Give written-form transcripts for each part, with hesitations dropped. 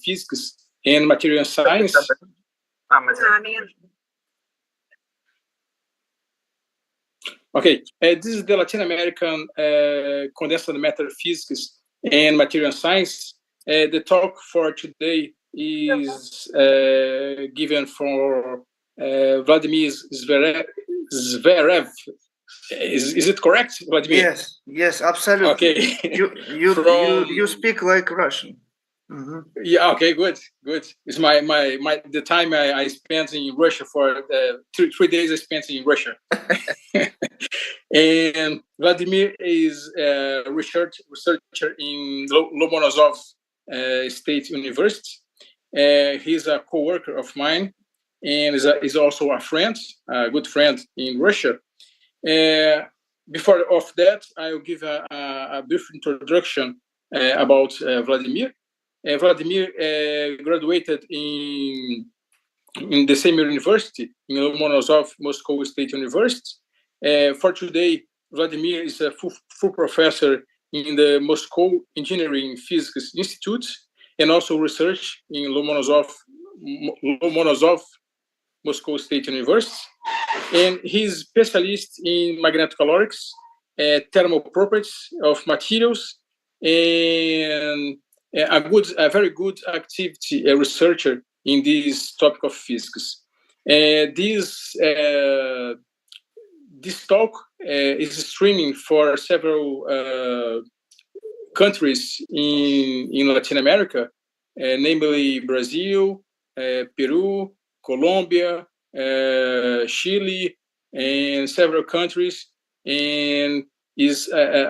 physics and material science. Okay, this is the Latin American condensed matter physics and material science. The talk for today is given for Vladimir Zverev. Is it correct, Vladimir? Yes, absolutely. Okay. You speak like Russian. Mm-hmm. Yeah. Okay. Good. It's the time I spent in Russia for 3 days. I spent in Russia. And Vladimir is a researcher in Lomonosov State University. He's a co-worker of mine, and is also a friend, a good friend in Russia. Before of that, I'll give a brief introduction about Vladimir. Vladimir graduated in the same university, in Lomonosov Moscow State University. For today, Vladimir is a full professor in the Moscow Engineering Physics Institute, and also research in Lomonosov Moscow State University. And he's specialist in magnetocalorics, thermal properties of materials, and a very good activity researcher in this topic of physics. This talk is streaming for several countries in Latin America, namely Brazil, Peru, Colombia, Chile, and several countries, and is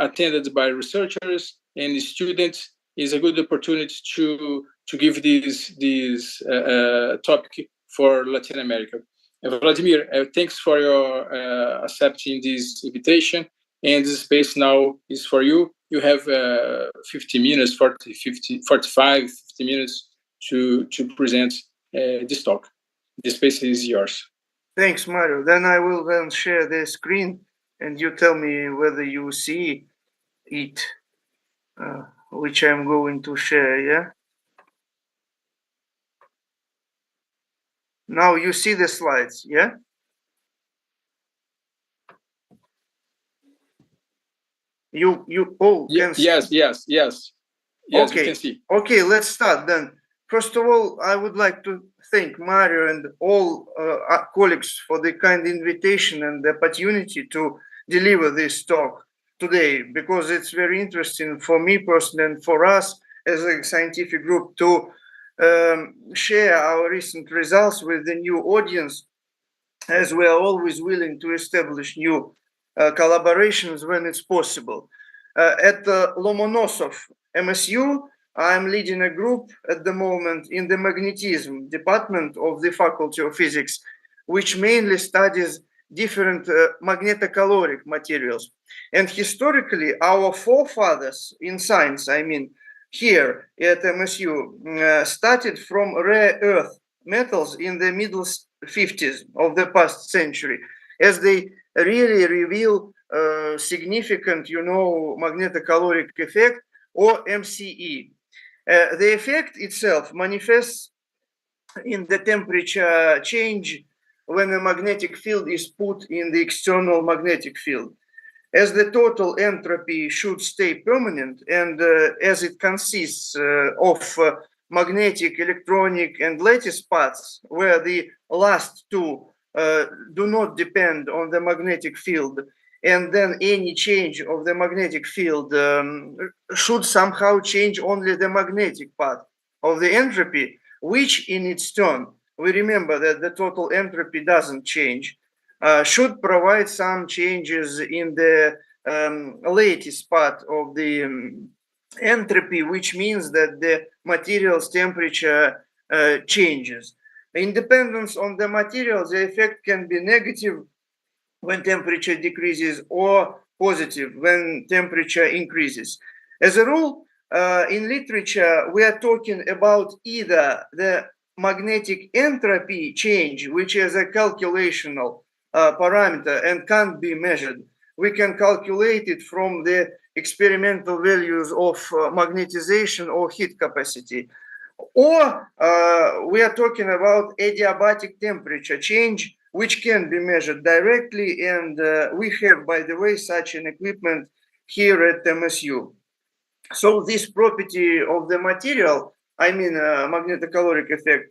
attended by researchers and students. Is a good opportunity to give this topic for Latin America. Vladimir, thanks for your accepting this invitation, and this space now is for you. You have 50 minutes, 45, 50 minutes to present this talk. The space is yours. Thanks, Mario. Then I will then share the screen, and you tell me whether you see it, which I'm going to share, yeah? Now you see the slides, yeah? Yes, okay. We can see. Okay, let's start then. First of all, I would like to thank Mario and all our colleagues for the kind invitation and the opportunity to deliver this talk today, because it's very interesting for me personally and for us as a scientific group to share our recent results with the new audience, as we are always willing to establish new collaborations when it's possible. At Lomonosov MSU, I'm leading a group at the moment in the magnetism department of the Faculty of Physics, which mainly studies different magnetocaloric materials. And historically, our forefathers in science, I mean, here at MSU, started from rare earth metals in the middle 50s of the past century, as they really reveal significant, magnetocaloric effect, or MCE. The effect itself manifests in the temperature change when a magnetic field is put in the external magnetic field. As the total entropy should stay permanent, and as it consists of magnetic, electronic, and lattice paths, where the last two do not depend on the magnetic field, and then any change of the magnetic field should somehow change only the magnetic part of the entropy, which in its turn, we remember that the total entropy doesn't change, should provide some changes in the lattice part of the entropy, which means that the material's temperature changes. Independence on the materials, the effect can be negative when temperature decreases, or positive when temperature increases. As a rule, in literature, we are talking about either the magnetic entropy change, which is a calculational parameter and can't be measured. We can calculate it from the experimental values of magnetization or heat capacity. Or we are talking about adiabatic temperature change, which can be measured directly. And we have, by the way, such an equipment here at MSU. So this property of the material, I mean magnetocaloric effect,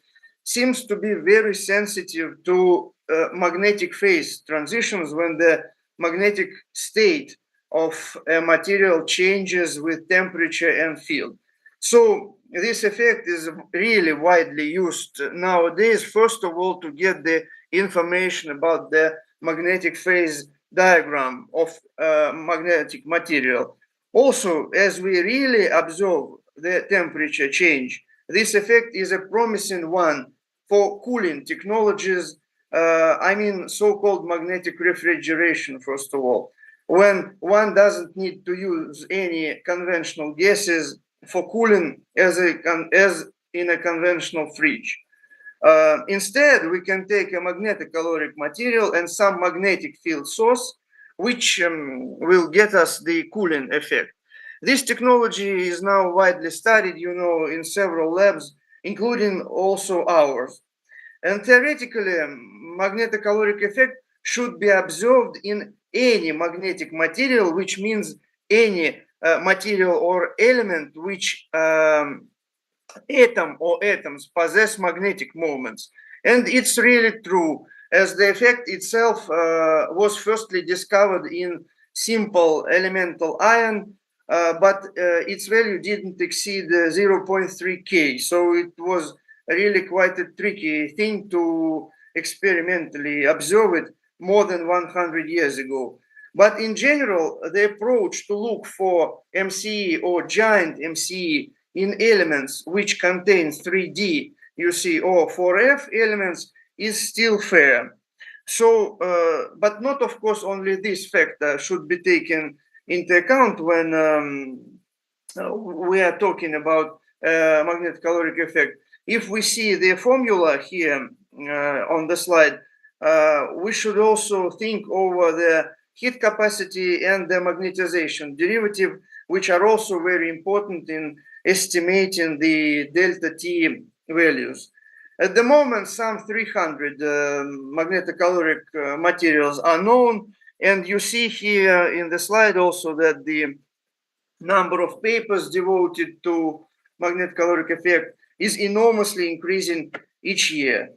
seems to be very sensitive to magnetic phase transitions when the magnetic state of a material changes with temperature and field. So this effect is really widely used nowadays, first of all, to get the information about the magnetic phase diagram of magnetic material. Also, as we really observe the temperature change, this effect is a promising one for cooling technologies. I mean, so-called magnetic refrigeration, first of all, when one doesn't need to use any conventional gases for cooling as in a conventional fridge. Instead, we can take a magnetocaloric material and some magnetic field source, which will get us the cooling effect. This technology is now widely studied, in several labs, including also ours. And theoretically, magnetocaloric effect should be observed in any magnetic material, which means any material or element which atom or atoms possess magnetic moments. And it's really true, as the effect itself was firstly discovered in simple elemental iron, but its value didn't exceed 0.3 K. So it was really quite a tricky thing to experimentally observe it more than 100 years ago. But in general, the approach to look for MCE or giant MCE in elements which contain 3D, you see, or FeRh elements is still fair. So, but not, of course, only this factor should be taken into account when we are talking about magnetocaloric effect. If we see the formula here on the slide, we should also think over the heat capacity and the magnetization derivative, which are also very important in estimating the delta T values. At the moment, some 300 magnetocaloric materials are known, and you see here in the slide also that the number of papers devoted to magnetocaloric effect is enormously increasing each year.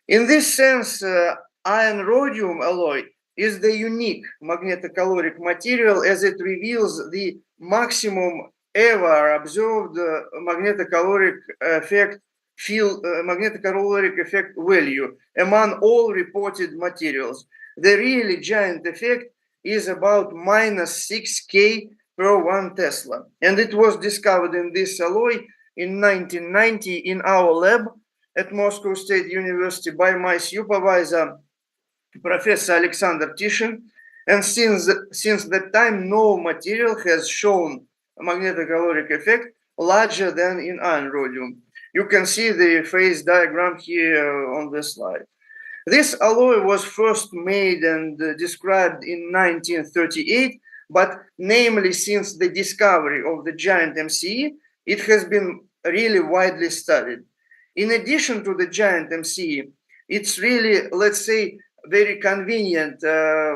In this sense, iron-rhodium alloy is the unique magnetocaloric material, as it reveals the maximum ever observed magnetocaloric effect value among all reported materials. The really giant effect is about minus 6K per 1 Tesla. And it was discovered in this alloy in 1990 in our lab at Moscow State University by my supervisor, Professor Alexander Tishin. And since that time, no material has shown a magnetocaloric effect larger than in iron-rhodium. You can see the phase diagram here on the slide. This alloy was first made and described in 1938, but namely since the discovery of the giant MCE, it has been really widely studied. In addition to the giant MCE, it's really, let's say, very convenient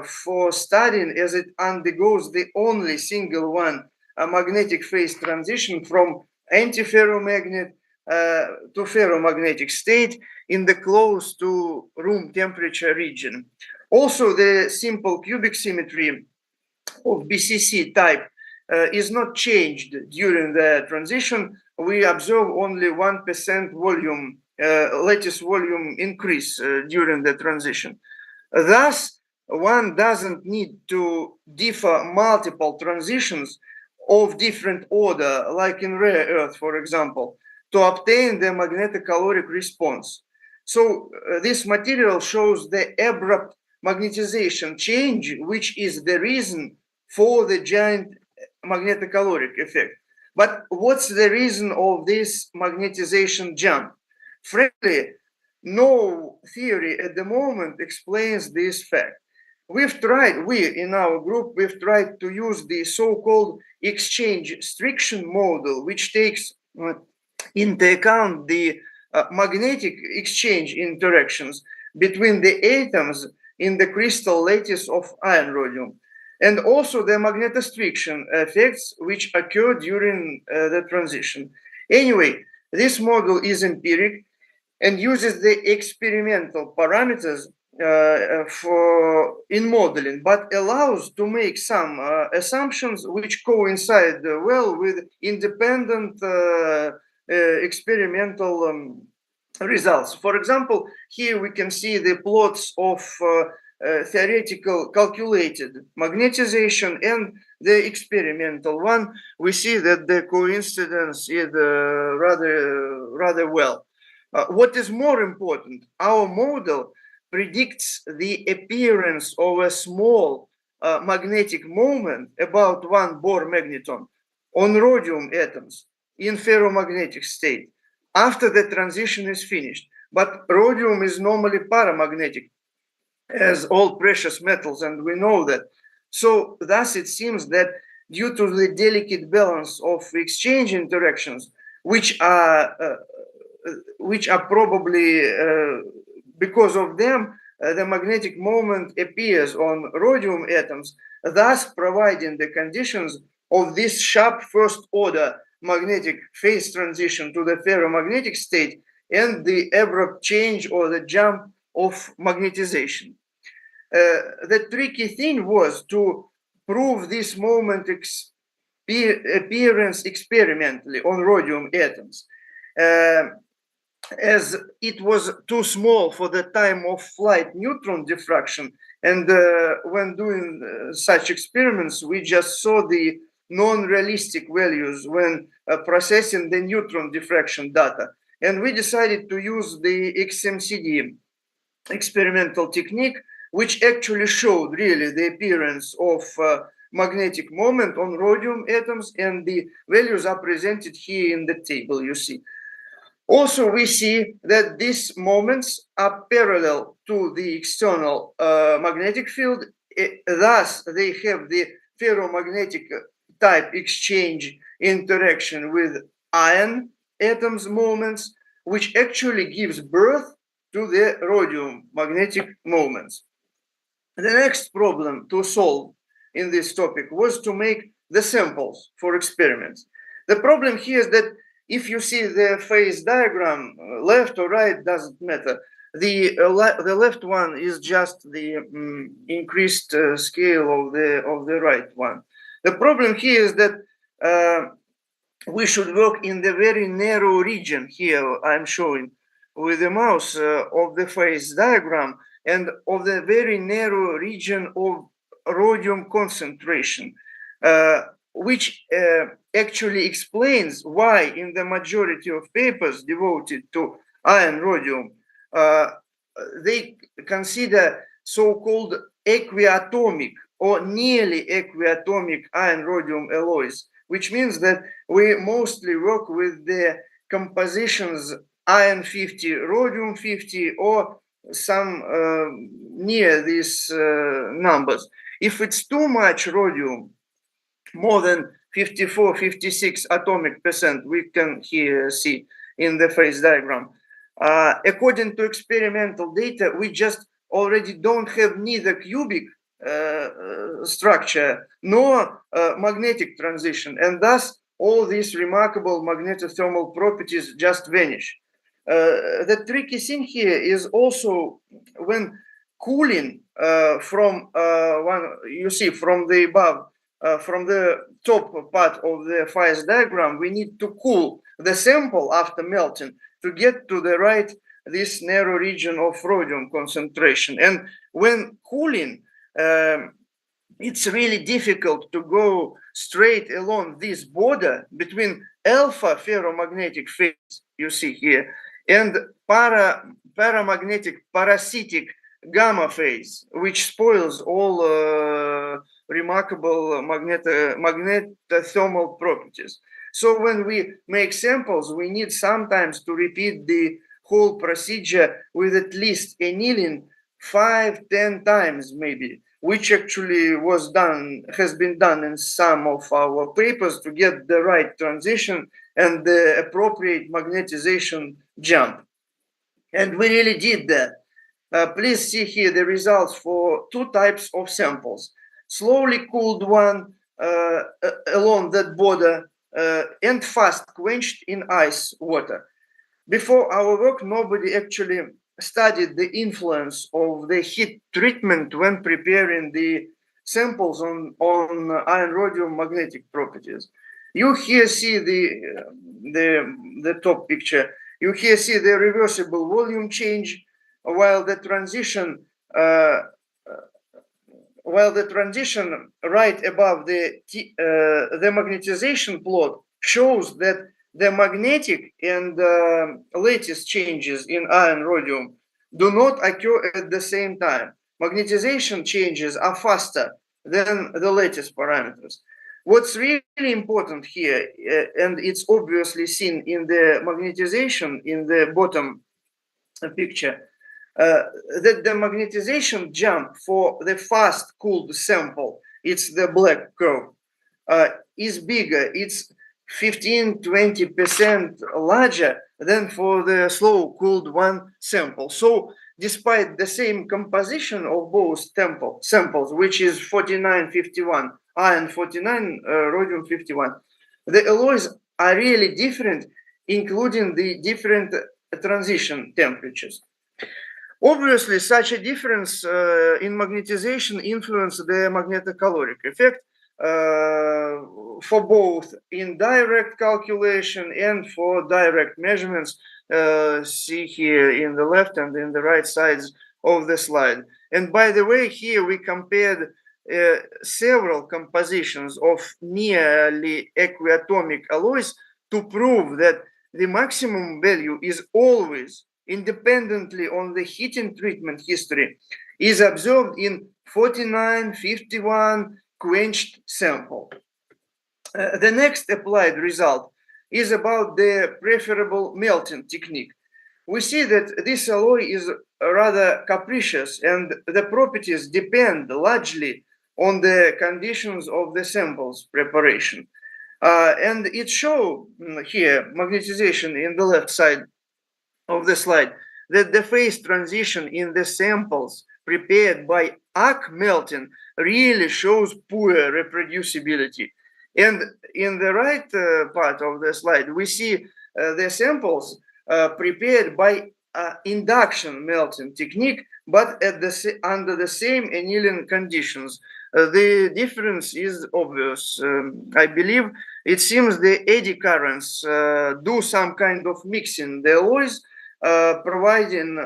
for studying, as it undergoes the only single one, a magnetic phase transition from antiferromagnet to ferromagnetic state in the close to room temperature region. Also, the simple cubic symmetry of BCC type is not changed during the transition. We observe only 1% volume, lattice volume increase during the transition. Thus, one doesn't need to differ multiple transitions of different order, like in rare earth, for example, to obtain the magnetocaloric response. So this material shows the abrupt magnetization change, which is the reason for the giant magnetocaloric effect. But what's the reason of this magnetization jump? Frankly, no theory at the moment explains this fact. We in our group, we've tried to use the so-called exchange striction model, which takes into account the magnetic exchange interactions between the atoms in the crystal lattice of iron rhodium, and also the magnetostriction effects which occur during the transition. Anyway, this model is empiric and uses the experimental parameters in modeling, but allows to make some assumptions which coincide well with independent experimental results. For example, here we can see the plots of theoretical calculated magnetization and the experimental one. We see that the coincidence is rather well. What is more important, our model predicts the appearance of a small magnetic moment, about 1 Bohr magneton, on rhodium atoms in ferromagnetic state after the transition is finished. But rhodium is normally paramagnetic, as all precious metals, and we know that. So thus it seems that due to the delicate balance of exchange interactions, which are probably because of them, the magnetic moment appears on rhodium atoms, thus providing the conditions of this sharp first order magnetic phase transition to the ferromagnetic state and the abrupt change or the jump of magnetization. The tricky thing was to prove this moment appearance experimentally on rhodium atoms, as it was too small for the time of flight neutron diffraction. And when doing such experiments, we just saw the non-realistic values when processing the neutron diffraction data. And we decided to use the XMCD experimental technique, which actually showed really the appearance of magnetic moment on rhodium atoms, and the values are presented here in the table, you see. Also, we see that these moments are parallel to the external magnetic field. Thus, they have the ferromagnetic type exchange interaction with iron atoms moments, which actually gives birth to the rhodium magnetic moments. The next problem to solve in this topic was to make the samples for experiments. The problem here is that if you see the phase diagram, left or right, doesn't matter. The left one is just the increased scale of the right one. The problem here is that we should work in the very narrow region here I'm showing with the mouse of the phase diagram, and of the very narrow region of rhodium concentration, which actually explains why in the majority of papers devoted to iron rhodium, they consider so-called equiatomic or nearly equiatomic iron rhodium alloys, which means that we mostly work with the compositions iron 50, rhodium 50, or some near these numbers. If it's too much rhodium, more than 54, 56 atomic percent, we can here see in the phase diagram. According to experimental data, we just already don't have neither cubic structure nor magnetic transition, and thus all these remarkable magnetothermal properties just vanish. The tricky thing here is also when cooling from you see from the above, from the top part of the phase diagram, we need to cool the sample after melting to get to the right this narrow region of rhodium concentration. And when cooling, it's really difficult to go straight along this border between alpha ferromagnetic phase, you see here, and paramagnetic parasitic gamma phase, which spoils all remarkable magnetothermal properties. So when we make samples, we need sometimes to repeat the whole procedure with at least annealing 5-10 times maybe, which actually has been done in some of our papers to get the right transition and the appropriate magnetization jump. And we really did that. Please see here the results for two types of samples. Slowly cooled one along that border and fast quenched in ice water. Before our work, nobody actually studied the influence of the heat treatment when preparing the samples on iron rhodium magnetic properties. You here see the top picture. You here see the reversible volume change, while the transition right above the magnetization plot shows that the magnetic and lattice changes in iron rhodium do not occur at the same time. Magnetization changes are faster than the lattice parameters. What's really important here, and it's obviously seen in the magnetization in the bottom picture, that the magnetization jump for the fast cooled sample, it's the black curve, is bigger. It's 15-20% larger than for the slow cooled one sample. So despite the same composition of both samples, which is 4951 iron 49 rhodium 51, the alloys are really different, including the different transition temperatures. Obviously, such a difference in magnetization influences the magnetocaloric effect for both indirect calculation and for direct measurements. See here in the left and in the right sides of the slide. And by the way, here we compared several compositions of nearly equiatomic alloys to prove that the maximum value is always, independently on the heating treatment history, is observed in 4951 quenched sample. The next applied result is about the preferable melting technique. We see that this alloy is rather capricious and the properties depend largely on the conditions of the samples preparation. And it shows here, magnetization in the left side of the slide, that the phase transition in the samples prepared by arc melting really shows poor reproducibility. And in the right part of the slide, we see the samples prepared by induction melting technique, but under the same annealing conditions. The difference is obvious. I believe it seems the eddy currents do some kind of mixing the alloys, providing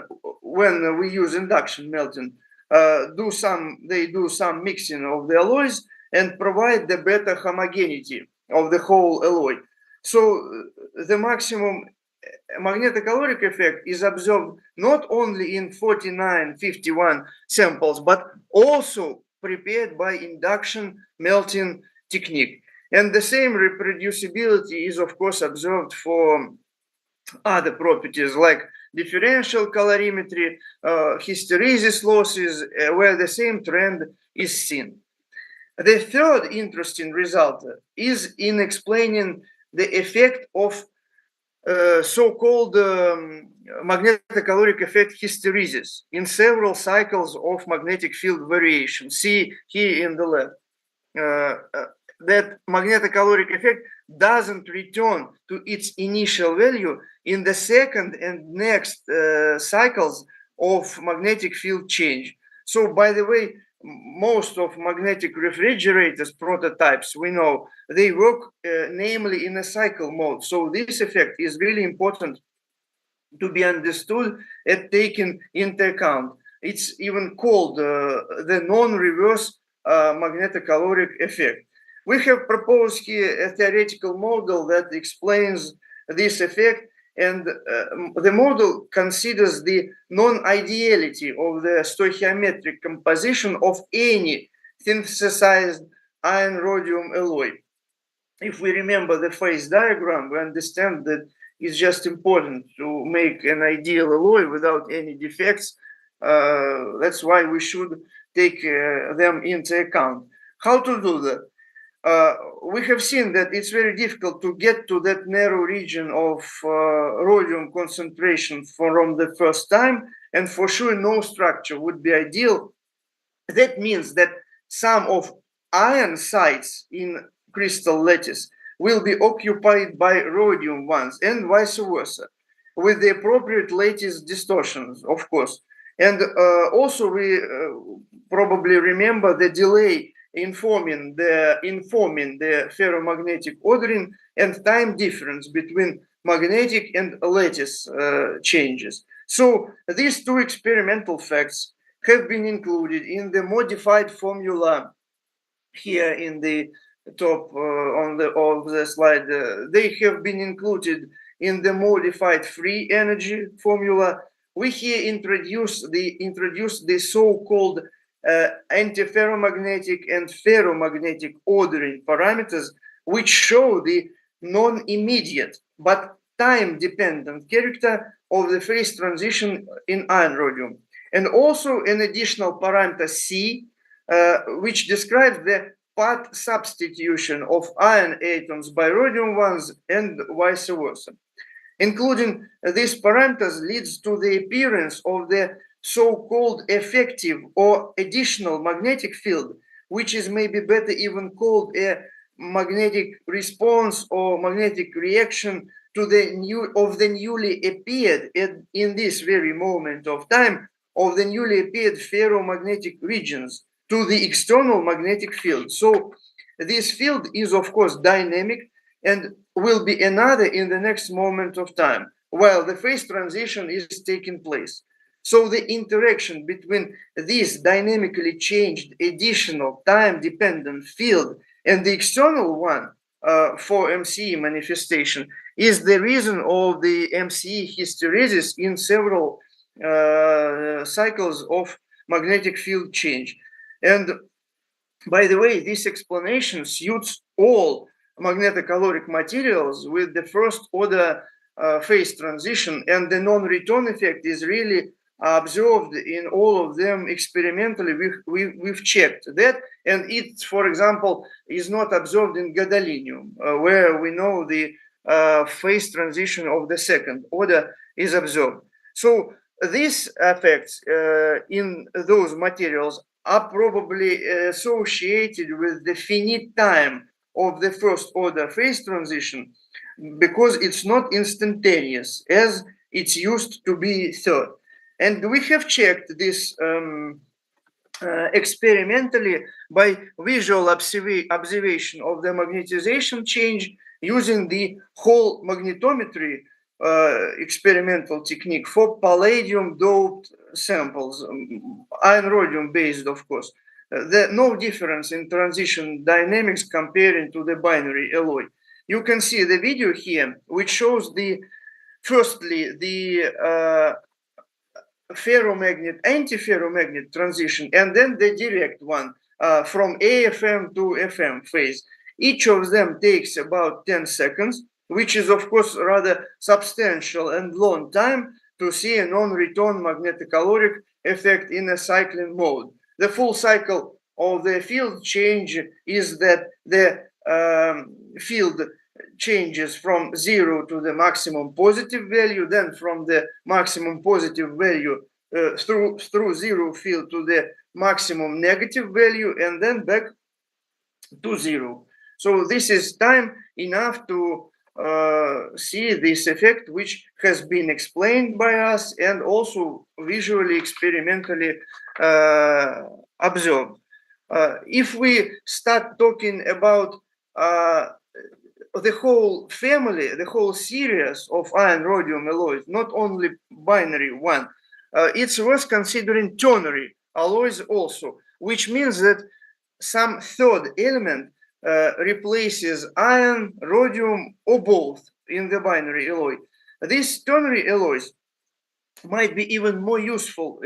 when we use induction melting, they do some mixing of the alloys and provide the better homogeneity of the whole alloy. So the maximum magnetocaloric effect is observed not only in 4951 samples, but also prepared by induction melting technique. And the same reproducibility is, of course, observed for other properties like differential calorimetry, hysteresis losses, where the same trend is seen. The third interesting result is in explaining the effect of so-called magnetocaloric effect hysteresis in several cycles of magnetic field variation. See here in the left. That magnetocaloric effect doesn't return to its initial value in the second and next cycles of magnetic field change. So, by the way, most of magnetic refrigerators prototypes, we know, they work namely in a cycle mode. So this effect is really important to be understood and taken into account. It's even called the non-reverse magnetocaloric effect. We have proposed here a theoretical model that explains this effect, and the model considers the non-ideality of the stoichiometric composition of any synthesized iron rhodium alloy. If we remember the phase diagram, we understand that it's just important to make an ideal alloy without any defects. That's why we should take them into account. How to do that? we have seen that it's very difficult to get to that narrow region of rhodium concentration from the first time, and for sure no structure would be ideal. That means that some of iron sites in crystal lattice will be occupied by rhodium ones, and vice versa, with the appropriate lattice distortions, of course. And also we probably remember the delay in forming the ferromagnetic ordering and time difference between magnetic and lattice changes. So these two experimental facts have been included in the modified formula here in the top of the slide. They have been included in the modified free energy formula. We here introduce the so-called antiferromagnetic and ferromagnetic ordering parameters, which show the non-immediate but time-dependent character of the phase transition in iron rhodium. And also an additional parameter C, which describes the path substitution of iron atoms by rhodium ones and vice versa. Including these parameters leads to the appearance of the so-called effective or additional magnetic field, which is maybe better even called a magnetic response or magnetic reaction to the newly appeared in this very moment of time of the newly appeared ferromagnetic regions to the external magnetic field. So this field is of course dynamic and will be another in the next moment of time while the phase transition is taking place. So the interaction between this dynamically changed additional time-dependent field and the external one for MCE manifestation is the reason of the MCE hysteresis in several cycles of magnetic field change. And by the way, this explanation suits all magnetocaloric materials with the first order phase transition, and the non-return effect is really observed in all of them experimentally. We've checked that, and it, for example, is not observed in gadolinium, where we know the phase transition of the second order is observed. So these effects in those materials are probably associated with the finite time of the first order phase transition, because it's not instantaneous as it's used to be thought. And we have checked this experimentally by visual observation of the magnetization change using the Hall magnetometry experimental technique for palladium doped samples, iron rhodium based, of course. No difference in transition dynamics comparing to the binary alloy. You can see the video here, which shows firstly the ferromagnet antiferromagnet transition, and then the direct one from AFM to FM phase. Each of them takes about 10 seconds, which is of course rather substantial and long time to see a non-return magnetocaloric effect in a cycling mode. The full cycle of the field change is that the field changes from 0 to the maximum positive value, then from the maximum positive value through 0 field to the maximum negative value, and then back to 0. So this is time enough to see this effect, which has been explained by us and also visually experimentally observed. If we start talking about the whole family, the whole series of iron rhodium alloys, not only binary one, it's worth considering ternary alloys also, which means that some third element replaces iron, rhodium, or both in the binary alloy. These ternary alloys might be even more useful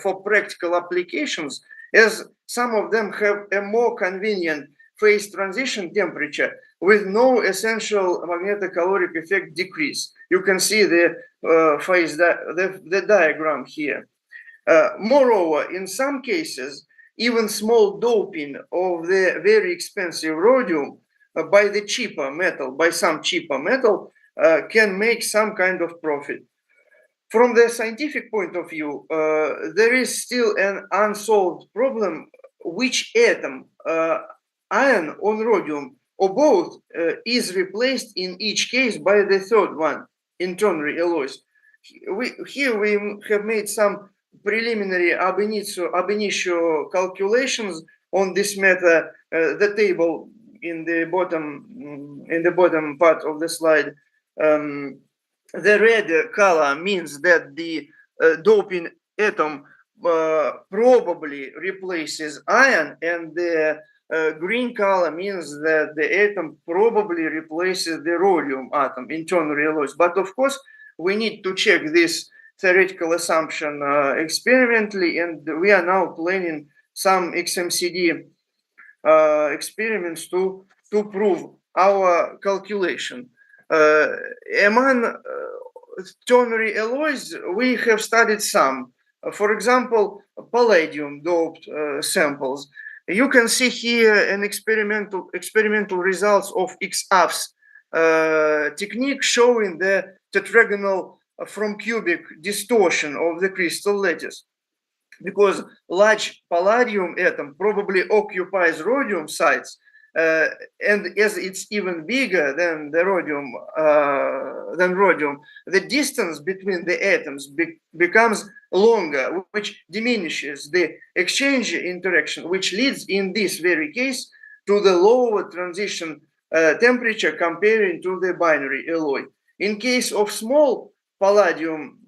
for practical applications, as some of them have a more convenient phase transition temperature with no essential magnetocaloric effect decrease. You can see the the diagram here. Moreover, in some cases, even small doping of the very expensive rhodium by the cheaper metal, by some cheaper metal, can make some kind of profit. From the scientific point of view, there is still an unsolved problem: which atom, iron or rhodium, or both, is replaced in each case by the third one in ternary alloys. Here we have made some preliminary ab initio calculations on this matter. The table in the bottom part of the slide. The red color means that the doping atom probably replaces iron, and the green color means that the atom probably replaces the rhodium atom in ternary alloys. But of course, we need to check this theoretical assumption experimentally, and we are now planning some XMCD experiments to prove our calculation. Among ternary alloys, we have studied some. For example, palladium doped samples. You can see here an experimental results of XAFS technique showing the tetragonal from cubic distortion of the crystal lattice, because large palladium atom probably occupies rhodium sites, and as it's even bigger than the rhodium, the distance between the atoms becomes longer, which diminishes the exchange interaction, which leads in this very case to the lower transition temperature comparing to the binary alloy. In case of small palladium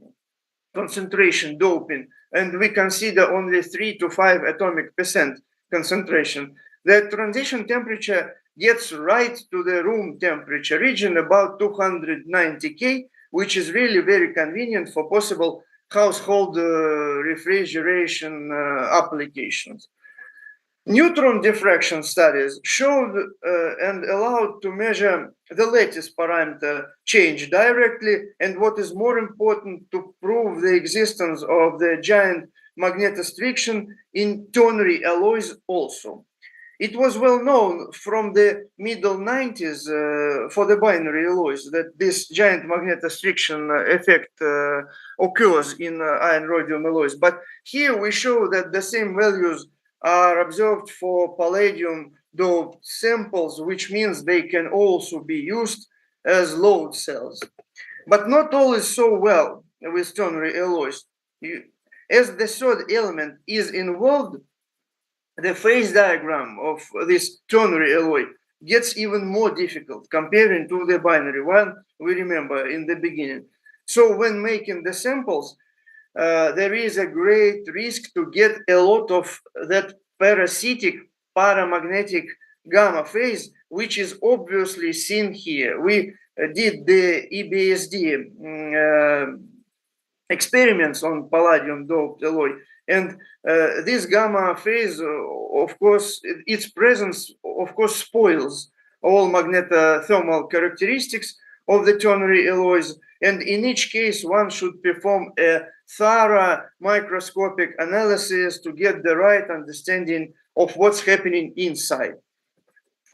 concentration doping, and we consider only 3 to 5 atomic percent concentration, the transition temperature gets right to the room temperature region, about 290 K, which is really very convenient for possible household refrigeration applications. Neutron diffraction studies showed and allowed to measure the lattice parameter change directly, and what is more important, to prove the existence of the giant magnetostriction in ternary alloys also. It was well known from the middle 90s for the binary alloys that this giant magnetostriction effect occurs in iron rhodium alloys. But here we show that the same values are observed for palladium doped samples, which means they can also be used as load cells. But not all is so well with ternary alloys. As the third element is involved, the phase diagram of this ternary alloy gets even more difficult comparing to the binary one we remember in the beginning. So when making the samples, there is a great risk to get a lot of that parasitic paramagnetic gamma phase, which is obviously seen here. We did the EBSD experiments on palladium doped alloy, and this gamma phase, of course, its presence, of course, spoils all magnetothermal characteristics of the ternary alloys, and in each case one should perform a thorough microscopic analysis to get the right understanding of what's happening inside.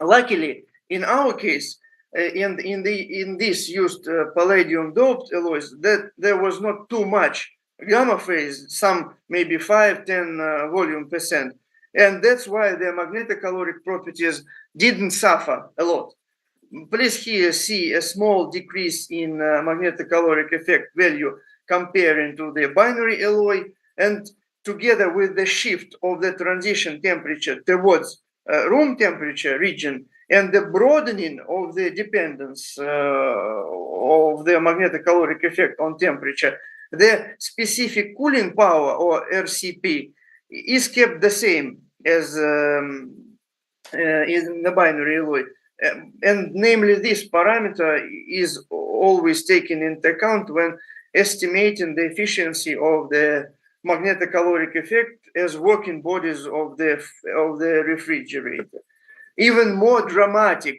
Luckily, in our case, in this used palladium doped alloys, that there was not too much gamma phase, some maybe 5-10 volume percent, and that's why the magnetocaloric properties didn't suffer a lot. Please here see a small decrease in magnetocaloric effect value comparing to the binary alloy, and together with the shift of the transition temperature towards room temperature region and the broadening of the dependence of the magnetocaloric effect on temperature, the specific cooling power, or RCP, is kept the same as in the binary alloy. And namely, this parameter is always taken into account when estimating the efficiency of the magnetocaloric effect as working bodies of the refrigerator. Even more dramatic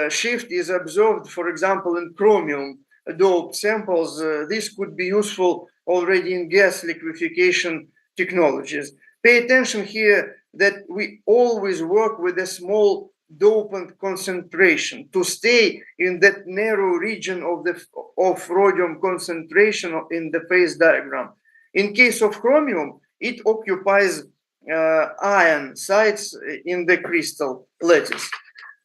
shift is observed, for example, in chromium doped samples. This could be useful already in gas liquefaction technologies. Pay attention here that we always work with a small dopant concentration to stay in that narrow region of rhodium concentration in the phase diagram. In case of chromium, it occupies iron sites in the crystal lattice.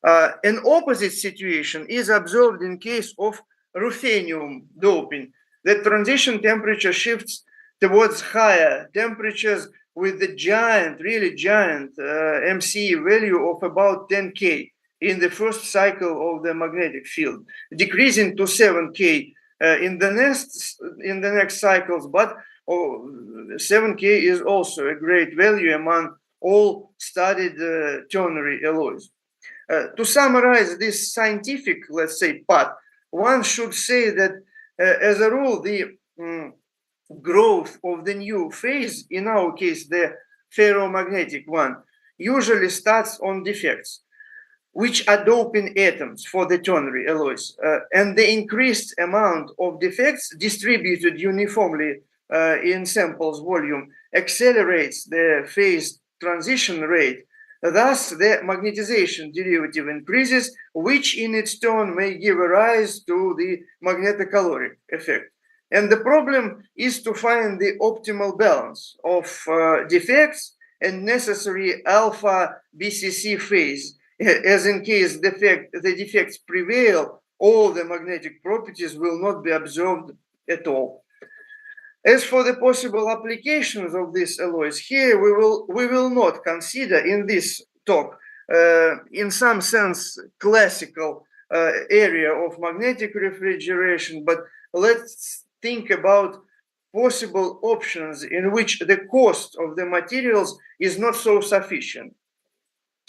An opposite situation is observed in case of ruthenium doping. The transition temperature shifts towards higher temperatures with the giant, really giant MC value of about 10K in the first cycle of the magnetic field, decreasing to 7K in the next cycles, but 7K is also a great value among all studied ternary alloys. To summarize this scientific, let's say, part, one should say that as a rule, the growth of the new phase, in our case, the ferromagnetic one, usually starts on defects, which are doping atoms for the ternary alloys. And the increased amount of defects distributed uniformly in samples volume accelerates the phase transition rate. Thus, the magnetization derivative increases, which in its turn may give rise to the magnetocaloric effect. And the problem is to find the optimal balance of defects and necessary alpha BCC phase, as in case the defects prevail, all the magnetic properties will not be observed at all. As for the possible applications of these alloys, here we will not consider in this talk, in some sense, classical area of magnetic refrigeration, but let's think about possible options in which the cost of the materials is not so sufficient.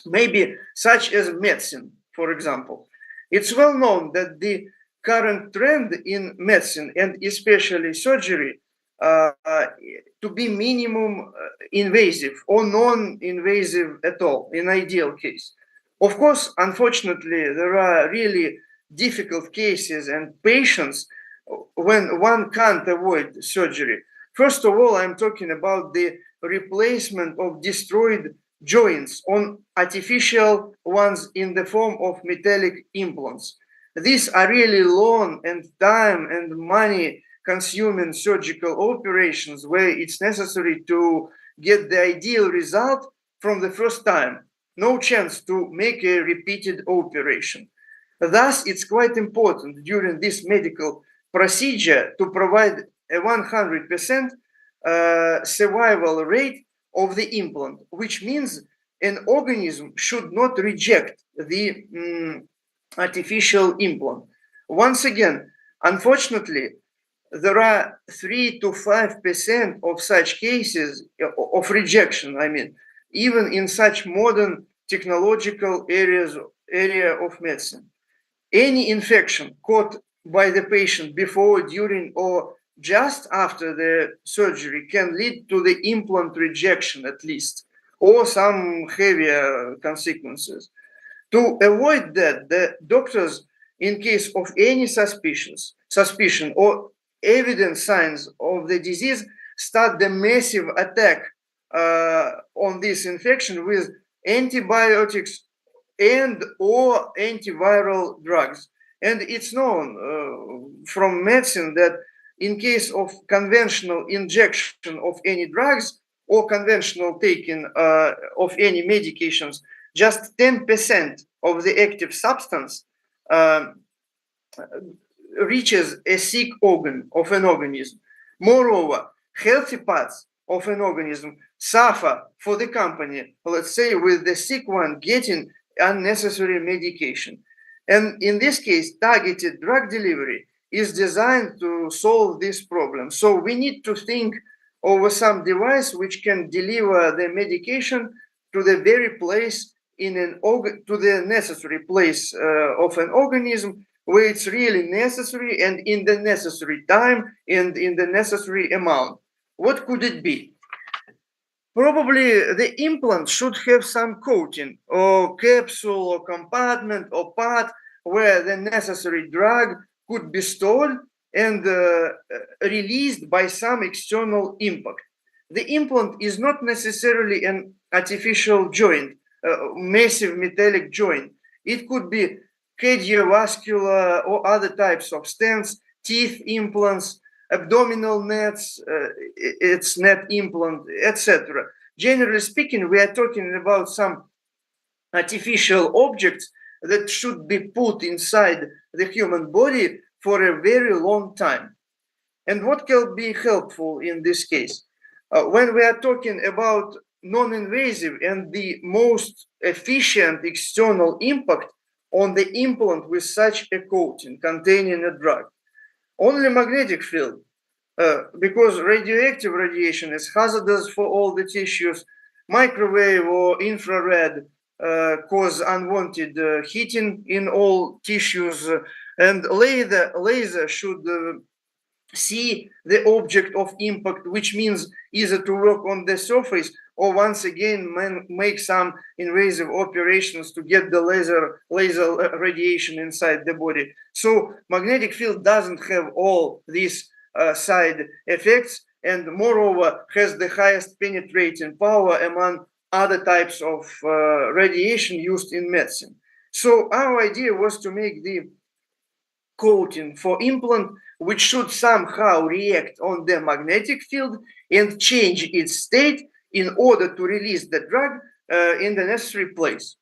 Maybe such as medicine, for example. It's well known that the current trend in medicine and especially surgery to be minimum invasive or non-invasive at all in ideal case. Of course, unfortunately, there are really difficult cases and patients when one can't avoid surgery. First of all, I'm talking about the replacement of destroyed joints on artificial ones in the form of metallic implants. These are really long and time and money consuming surgical operations where it's necessary to get the ideal result from the first time. No chance to make a repeated operation. Thus, it's quite important during this medical procedure to provide a 100% survival rate of the implant, which means an organism should not reject the artificial implant. Once again, unfortunately, there are 3 to 5% of such cases of rejection, even in such modern technological area of medicine. Any infection caught by the patient before, during, or just after the surgery can lead to the implant rejection at least, or some heavier consequences. To avoid that, the doctors, in case of any suspicion or evident signs of the disease, start the massive attack on this infection with antibiotics and or antiviral drugs. And it's known from medicine that in case of conventional injection of any drugs or conventional taking of any medications, just 10% of the active substance reaches a sick organ of an organism. Moreover, healthy parts of an organism suffer for the company, let's say, with the sick one getting unnecessary medication. And in this case, targeted drug delivery is designed to solve this problem. So we need to think over some device which can deliver the medication to the very place in an organ, to the necessary place of an organism where it's really necessary and in the necessary time and in the necessary amount. What could it be? Probably the implant should have some coating or capsule or compartment or part where the necessary drug could be stored and released by some external impact. the implant is not necessarily an artificial joint, massive metallic joint. It could be cardiovascular or other types of stents, teeth implants, abdominal nets, its net implant, etc. Generally speaking, we are talking about some artificial objects that should be put inside the human body for a very long time. And what can be helpful in this case? When we are talking about non-invasive and the most efficient external impact on the implant with such a coating containing a drug, only magnetic field, because radioactive radiation is hazardous for all the tissues, microwave or infrared cause unwanted heating in all tissues, and laser should see the object of impact, which means either to work on the surface or once again make some invasive operations to get the laser radiation inside the body. So magnetic field doesn't have all these side effects, and moreover has the highest penetrating power among other types of radiation used in medicine. So our idea was to make the coating for implant which should somehow react on the magnetic field and change its state in order to release the drug in the necessary place.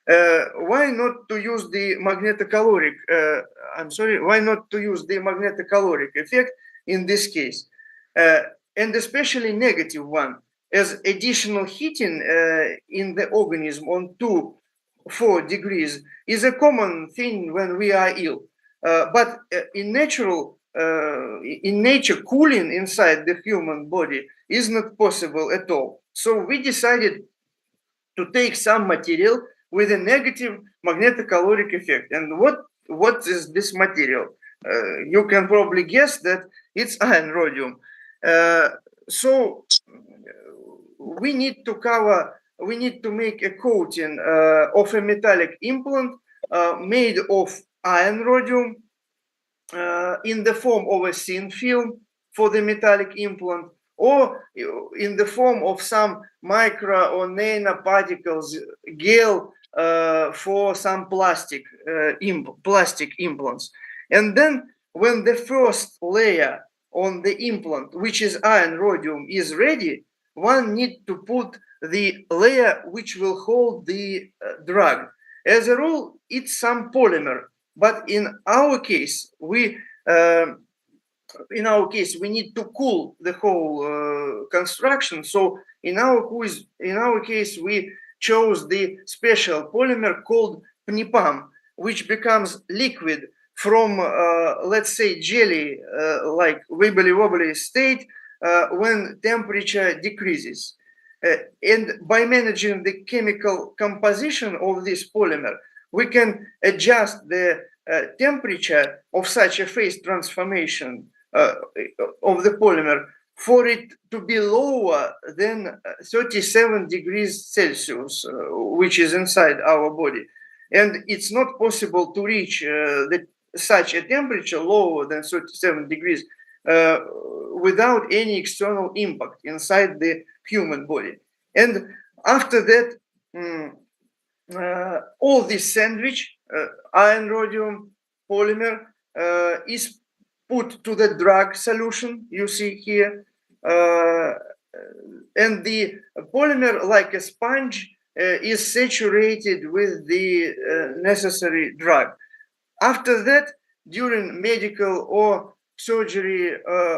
Why not to use the magnetocaloric? Why not to use the magnetocaloric effect in this case, and especially negative one, as additional heating in the organism on 2-4 degrees is a common thing when we are ill. But in nature, cooling inside the human body is not possible at all. So we decided to take some material with a negative magnetocaloric effect. And what is this material? You can probably guess that it's iron rhodium. So we need to make a coating of a metallic implant made of iron rhodium in the form of a thin film for the metallic implant, or in the form of some micro or nanoparticles gel for some plastic implants. And then when the first layer on the implant, which is iron rhodium, is ready, one needs to put the layer which will hold the drug. As a rule, it's some polymer, but in our case, we need to cool the whole construction. So in our case, we chose the special polymer called PNIPAM, which becomes liquid from, let's say, jelly, like wibbly-wobbly state when temperature decreases. And by managing the chemical composition of this polymer, we can adjust the temperature of such a phase transformation of the polymer for it to be lower than 37 degrees Celsius, which is inside our body. And it's not possible to reach such a temperature lower than 37 degrees without any external impact inside the human body. And after that, all this sandwich, iron rhodium polymer, is put to the drug solution you see here, and the polymer, like a sponge, is saturated with the necessary drug. After that, during medical or surgery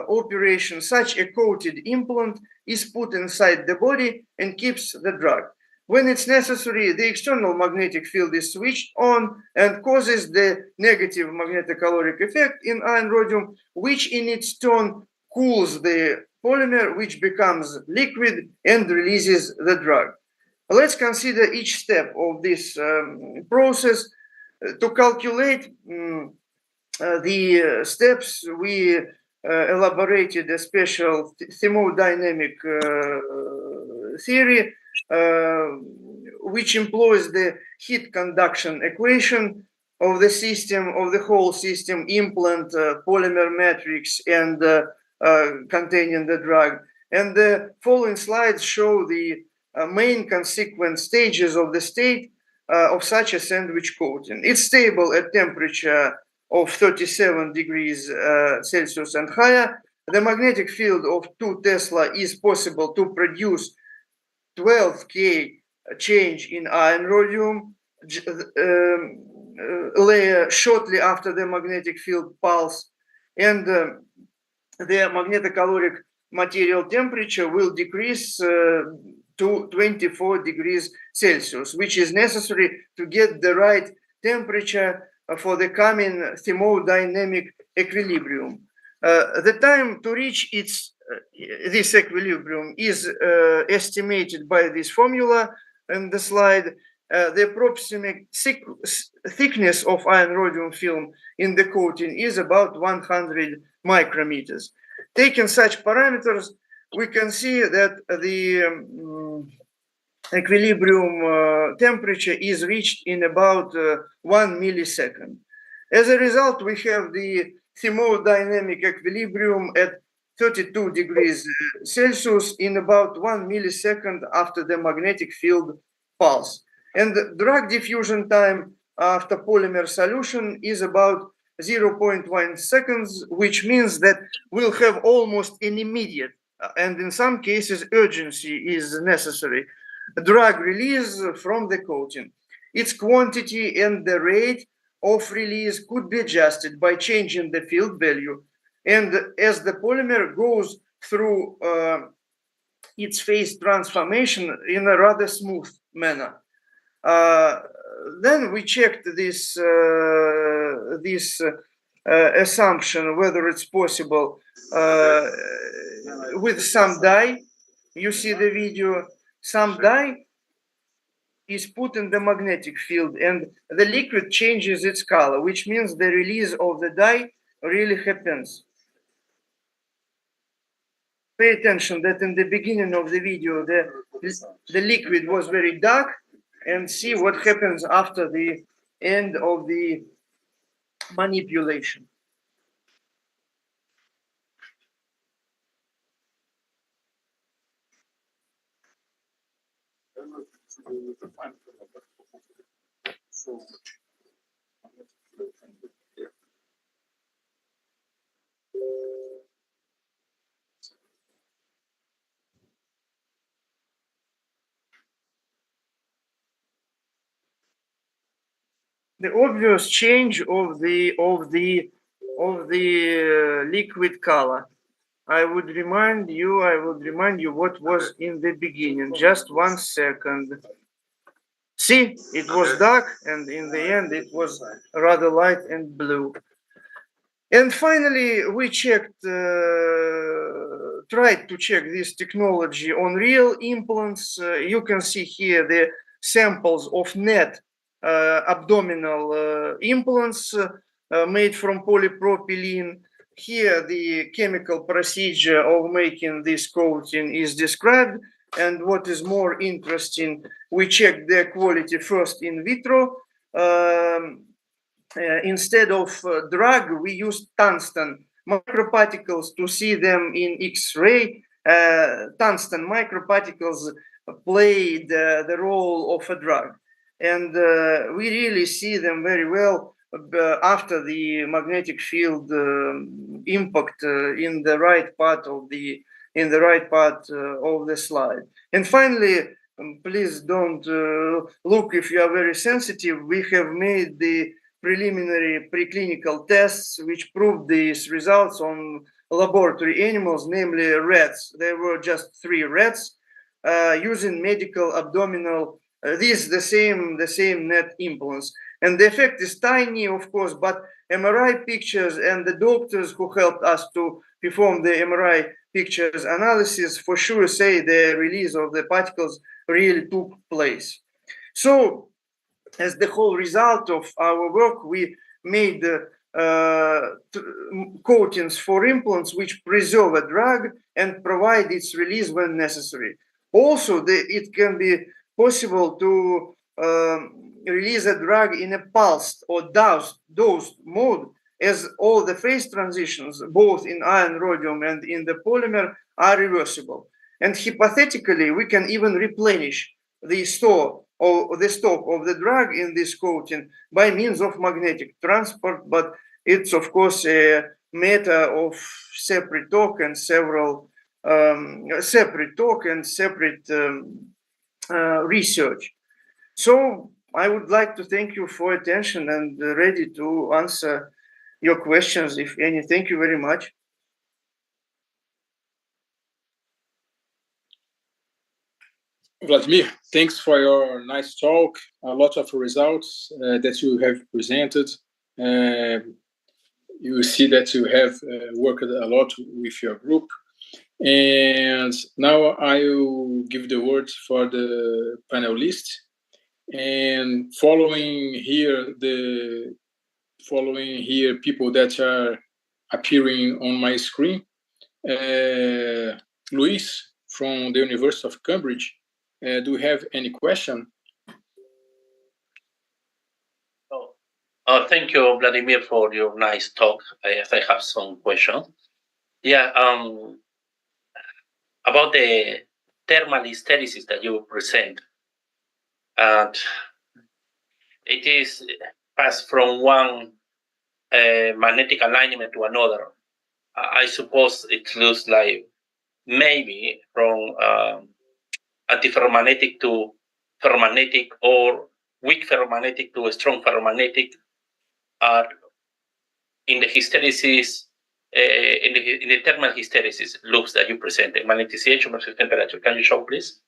operation, such a coated implant is put inside the body and keeps the drug. When it's necessary, the external magnetic field is switched on and causes the negative magnetocaloric effect in iron rhodium, which in its turn cools the polymer, which becomes liquid and releases the drug. Let's consider each step of this process. To calculate the steps, we elaborated a special thermodynamic theory, which employs the heat conduction equation of the system, of the whole system, implant, polymer matrix, and containing the drug. And the following slides show the main consequent stages of the state of such a sandwich coating. It's stable at temperature of 37 degrees Celsius and higher. The magnetic field of 2 Tesla is possible to produce 12K change in iron rhodium layer shortly after the magnetic field pulse, and the magnetocaloric material temperature will decrease to 24 degrees Celsius, which is necessary to get the right temperature for the coming thermodynamic equilibrium. The time to reach this equilibrium is estimated by this formula in the slide. The approximate thickness of iron rhodium film in the coating is about 100 micrometers. Taking such parameters, we can see that the equilibrium temperature is reached in about 1 millisecond. As a result, we have the thermodynamic equilibrium at 32 degrees Celsius in about 1 millisecond after the magnetic field pulse. And the drug diffusion time after polymer solution is about 0.1 seconds, which means that we'll have almost an immediate, and in some cases urgency is necessary, drug release from the coating. Its quantity and the rate of release could be adjusted by changing the field value. And as the polymer goes through its phase transformation in a rather smooth manner. Then we checked this assumption whether it's possible with some dye. You see the video. Some dye is put in the magnetic field, and the liquid changes its color, which means the release of the dye really happens. Pay attention that in the beginning of the video, the liquid was very dark, and see what happens after the end of the manipulation. The obvious change of the liquid color. I would remind you what was in the beginning. Just 1 second. See, it was dark, and in the end, it was rather light and blue. And finally, we tried to check this technology on real implants. You can see here the samples of net abdominal implants made from polypropylene. Here, the chemical procedure of making this coating is described. And what is more interesting, we checked their quality first in vitro. Instead of drug, we used tungsten microparticles to see them in X-ray. Tungsten microparticles played the role of a drug. And we really see them very well after the magnetic field impact in the right part of the slide. And finally, please don't look if you are very sensitive. We have made the preliminary preclinical tests which proved these results on laboratory animals, namely rats. There were just 3 rats using medical abdominal. The same net implants, and the effect is tiny, of course. But MRI pictures and the doctors who helped us to perform the MRI pictures analysis for sure say the release of the particles really took place. So, as the whole result of our work, we made coatings for implants which preserve a drug and provide its release when necessary. Also, it can be possible to release a drug in a pulsed or dosed mode as all the phase transitions, both in iron rhodium and in the polymer, are reversible. And hypothetically, we can even replenish the store or the stock of the drug in this coating by means of magnetic transport, but it's of course a matter of separate talk and several separate research. So I would like to thank you for attention and ready to answer your questions, if any. Thank you very much. Vladimir, thanks for your nice talk. A lot of results that you have presented. You see that you have worked a lot with your group. And now I will give the word for the panelists. And following here people that are appearing on my screen, Luis from the University of Cambridge. Do you have any question? Thank you, Vladimir, for your nice talk. I have some questions. Yeah, about the thermal hysteresis that you present. And it is passed from one magnetic alignment to another. I suppose it looks like maybe from antiferromagnetic to ferromagnetic, or weak ferromagnetic to a strong ferromagnetic, in the hysteresis, in the thermal hysteresis loops that you presented, magnetization versus temperature. Can you show, please?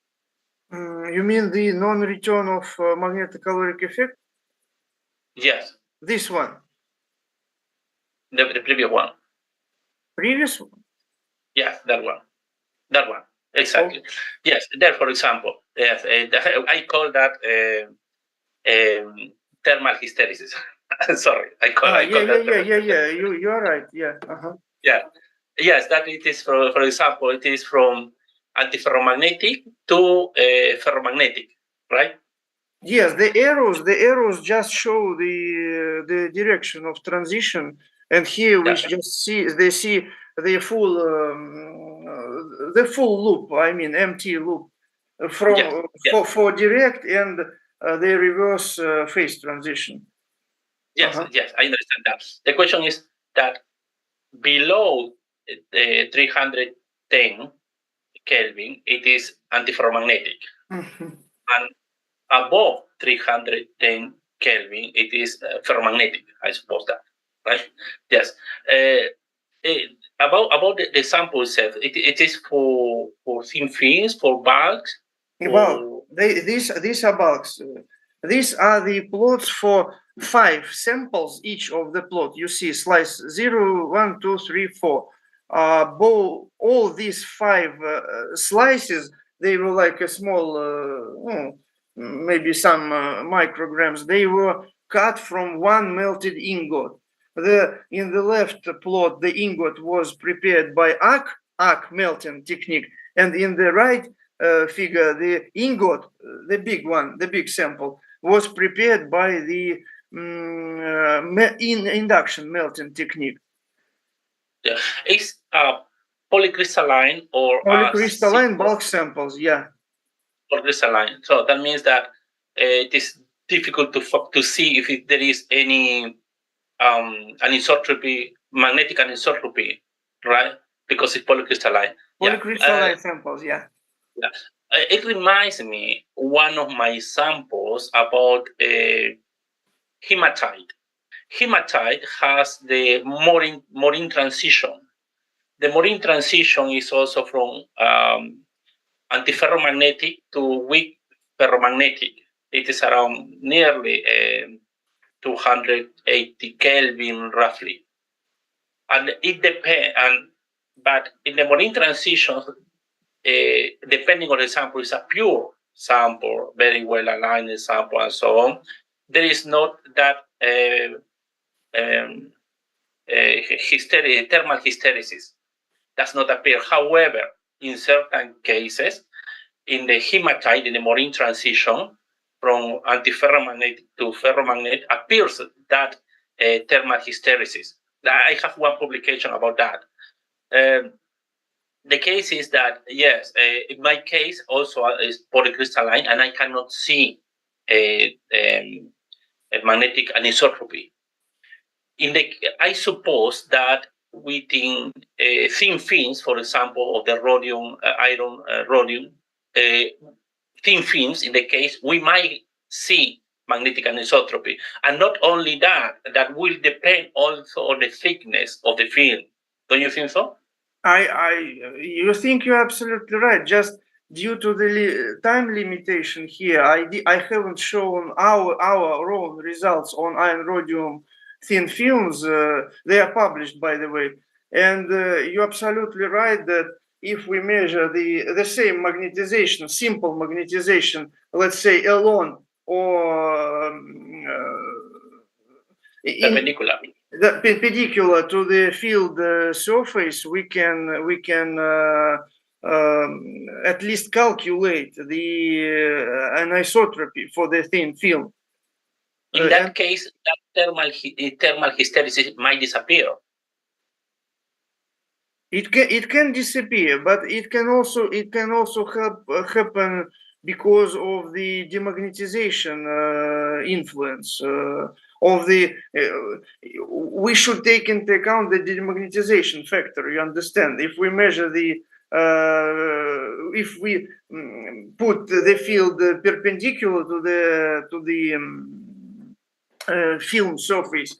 You mean the non-return of magnetocaloric effect? Yes. This one? The previous one. Previous one? Yes, that one. That one. Exactly. Oh. Yes. There, for example, yes, I call that thermal hysteresis. Sorry, I call that. Yeah. You're right. Yeah. Yeah. Yes, that it is for example, it is from antiferromagnetic to ferromagnetic, right? Yes, the arrows just show the direction of transition, and here we just see the full loop. I mean, empty loop from for direct and the reverse phase transition. Yes, yes, I understand that. The question is that below 310 Kelvin, it is antiferromagnetic, and above 310 Kelvin, it is ferromagnetic. I suppose that, right? Yes. About the sample set, it is for thin films, for bulks. Well, these are bulks. These are the plots for 5 samples each of the plot. You see slice 0, 1, 2, 3, 4. All these 5 slices, they were like a small, maybe some micrograms. They were cut from one melted ingot. In the left plot, the ingot was prepared by arc melting technique, and in the right figure, the ingot, the big one, the big sample, was prepared by the induction melting technique. Yeah, it's polycrystalline or polycrystalline bulk samples. Yeah, polycrystalline. So that means that it is difficult to see if there is any anisotropy, magnetic anisotropy, right? Because it's polycrystalline. Polycrystalline samples. Yeah. Yeah. It reminds me one of my samples about hematite. Hematite has the Morin transition. The Morin transition is also from antiferromagnetic to weak ferromagnetic. It is around nearly 280 Kelvin roughly. And it depends, but in the Morin transition, depending on the sample, is a pure sample, very well aligned sample, and so on. There is not that thermal hysteresis. Does not appear. However, in certain cases, in the hematite, in the Morin transition, from antiferromagnetic to ferromagnetic, appears that thermal hysteresis. I have one publication about that. The case is that, yes, in my case also is polycrystalline, and I cannot see a magnetic anisotropy. I suppose that within thin films, for example, of the rhodium, iron, rhodium, thin films, in the case, we might see magnetic anisotropy. And not only that, that will depend also on the thickness of the film. Don't you think so? You think you're absolutely right. Just due to the time limitation here, I haven't shown our own results on iron rhodium thin films. They are published, by the way. And you're absolutely right that if we measure the same magnetization, simple magnetization, let's say alone or perpendicular to the field surface, we can at least calculate the anisotropy for the thin film. In that case, that thermal hysteresis might disappear. It can disappear, but it can also happen because of the demagnetization influence of the. We should take into account the demagnetization factor. You understand? If we measure the if we put the field perpendicular to the film surface,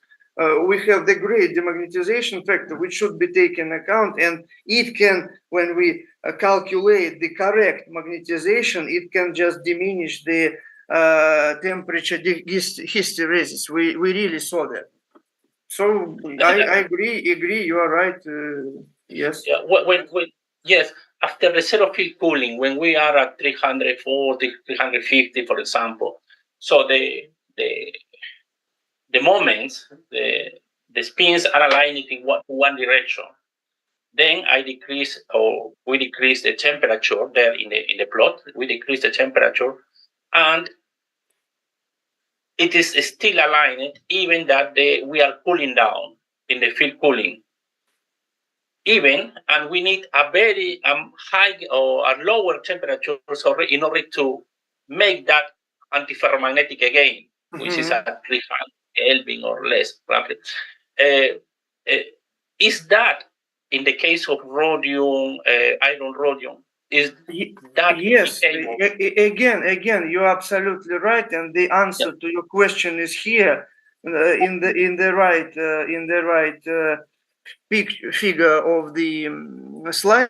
we have the great demagnetization factor, which should be taken account, and it can, when we calculate the correct magnetization, it can just diminish the temperature hysteresis. We really saw that. So I agree. You are right. Yes. Yeah. Yes. After the zero field cooling, when we are at 340, 350, for example, so the moments, the spins are aligning in one direction. Then we decrease the temperature there in the plot. We decrease the temperature, and it is still aligned, even that we are cooling down in the field cooling. And we need a very high or a lower temperature in order to make that antiferromagnetic again, which is at 300 Kelvin or less, roughly. Is that in the case of rhodium, iron rhodium? Is that yes? Again, you're absolutely right, and the answer to your question is here in the right figure of the slide.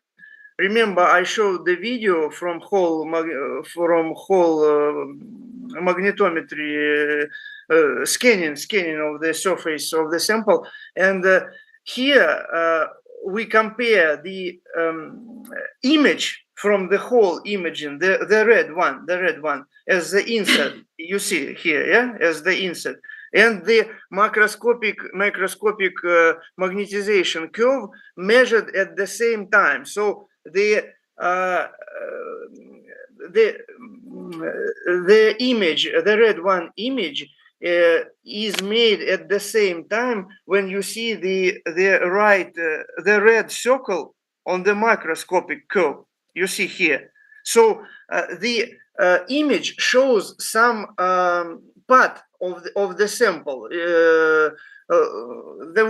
Remember, I showed the video from whole magnetometry scanning of the surface of the sample, and here we compare the image from the whole imaging, the red one as the insert. You see here, yeah, as the insert, and the macroscopic magnetization curve measured at the same time. So the image, the red one image, is made at the same time when you see the red circle on the macroscopic curve. You see here. So the image shows some part of the sample, the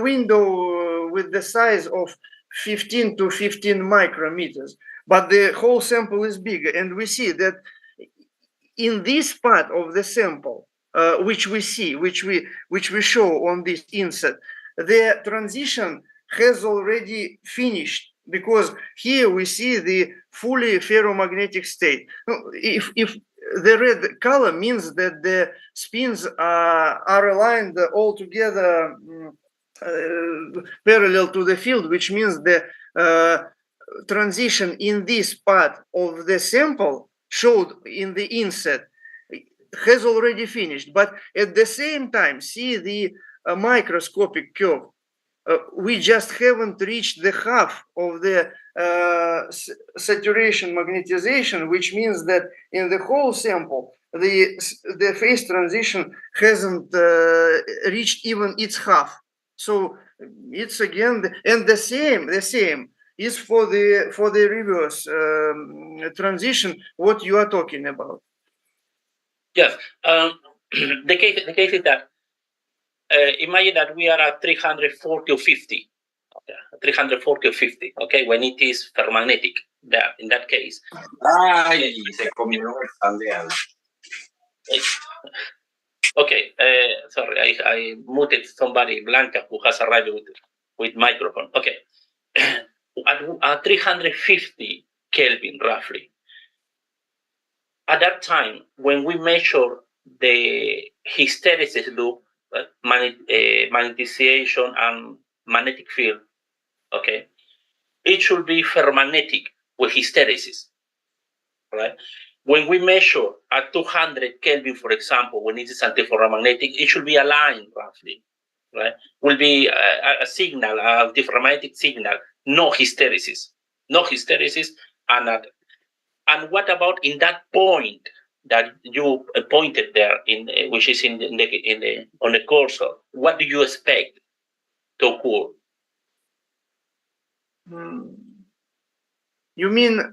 window with the size of 15 to 15 micrometers, but the whole sample is bigger, and we see that in this part of the sample, which we show on this insert, the transition has already finished, because here we see the fully ferromagnetic state. If the red color means that the spins are aligned all together parallel to the field, which means the transition in this part of the sample showed in the inset has already finished. But at the same time, see the microscopic curve. We just haven't reached the half of the saturation magnetization, which means that in the whole sample, the phase transition hasn't reached even its half. So it's again and the same is for the reverse transition. What you are talking about? Yes, the case is that imagine that we are at 340 or 50, okay, 340 or 50, okay, when it is ferromagnetic. That in that case. Okay, sorry, I muted somebody, Blanca, who has arrived with microphone. Okay, at 350 Kelvin, roughly. At that time, when we measure the hysteresis loop, magnetization and magnetic field, okay, it should be ferromagnetic with hysteresis, right? When we measure at 200 Kelvin, for example, when it is antiferromagnetic, it should be aligned roughly, right? Will be a signal, a antiferromagnetic signal, no hysteresis, and what about in that point that you pointed there, which is on the cursor? What do you expect to occur? You mean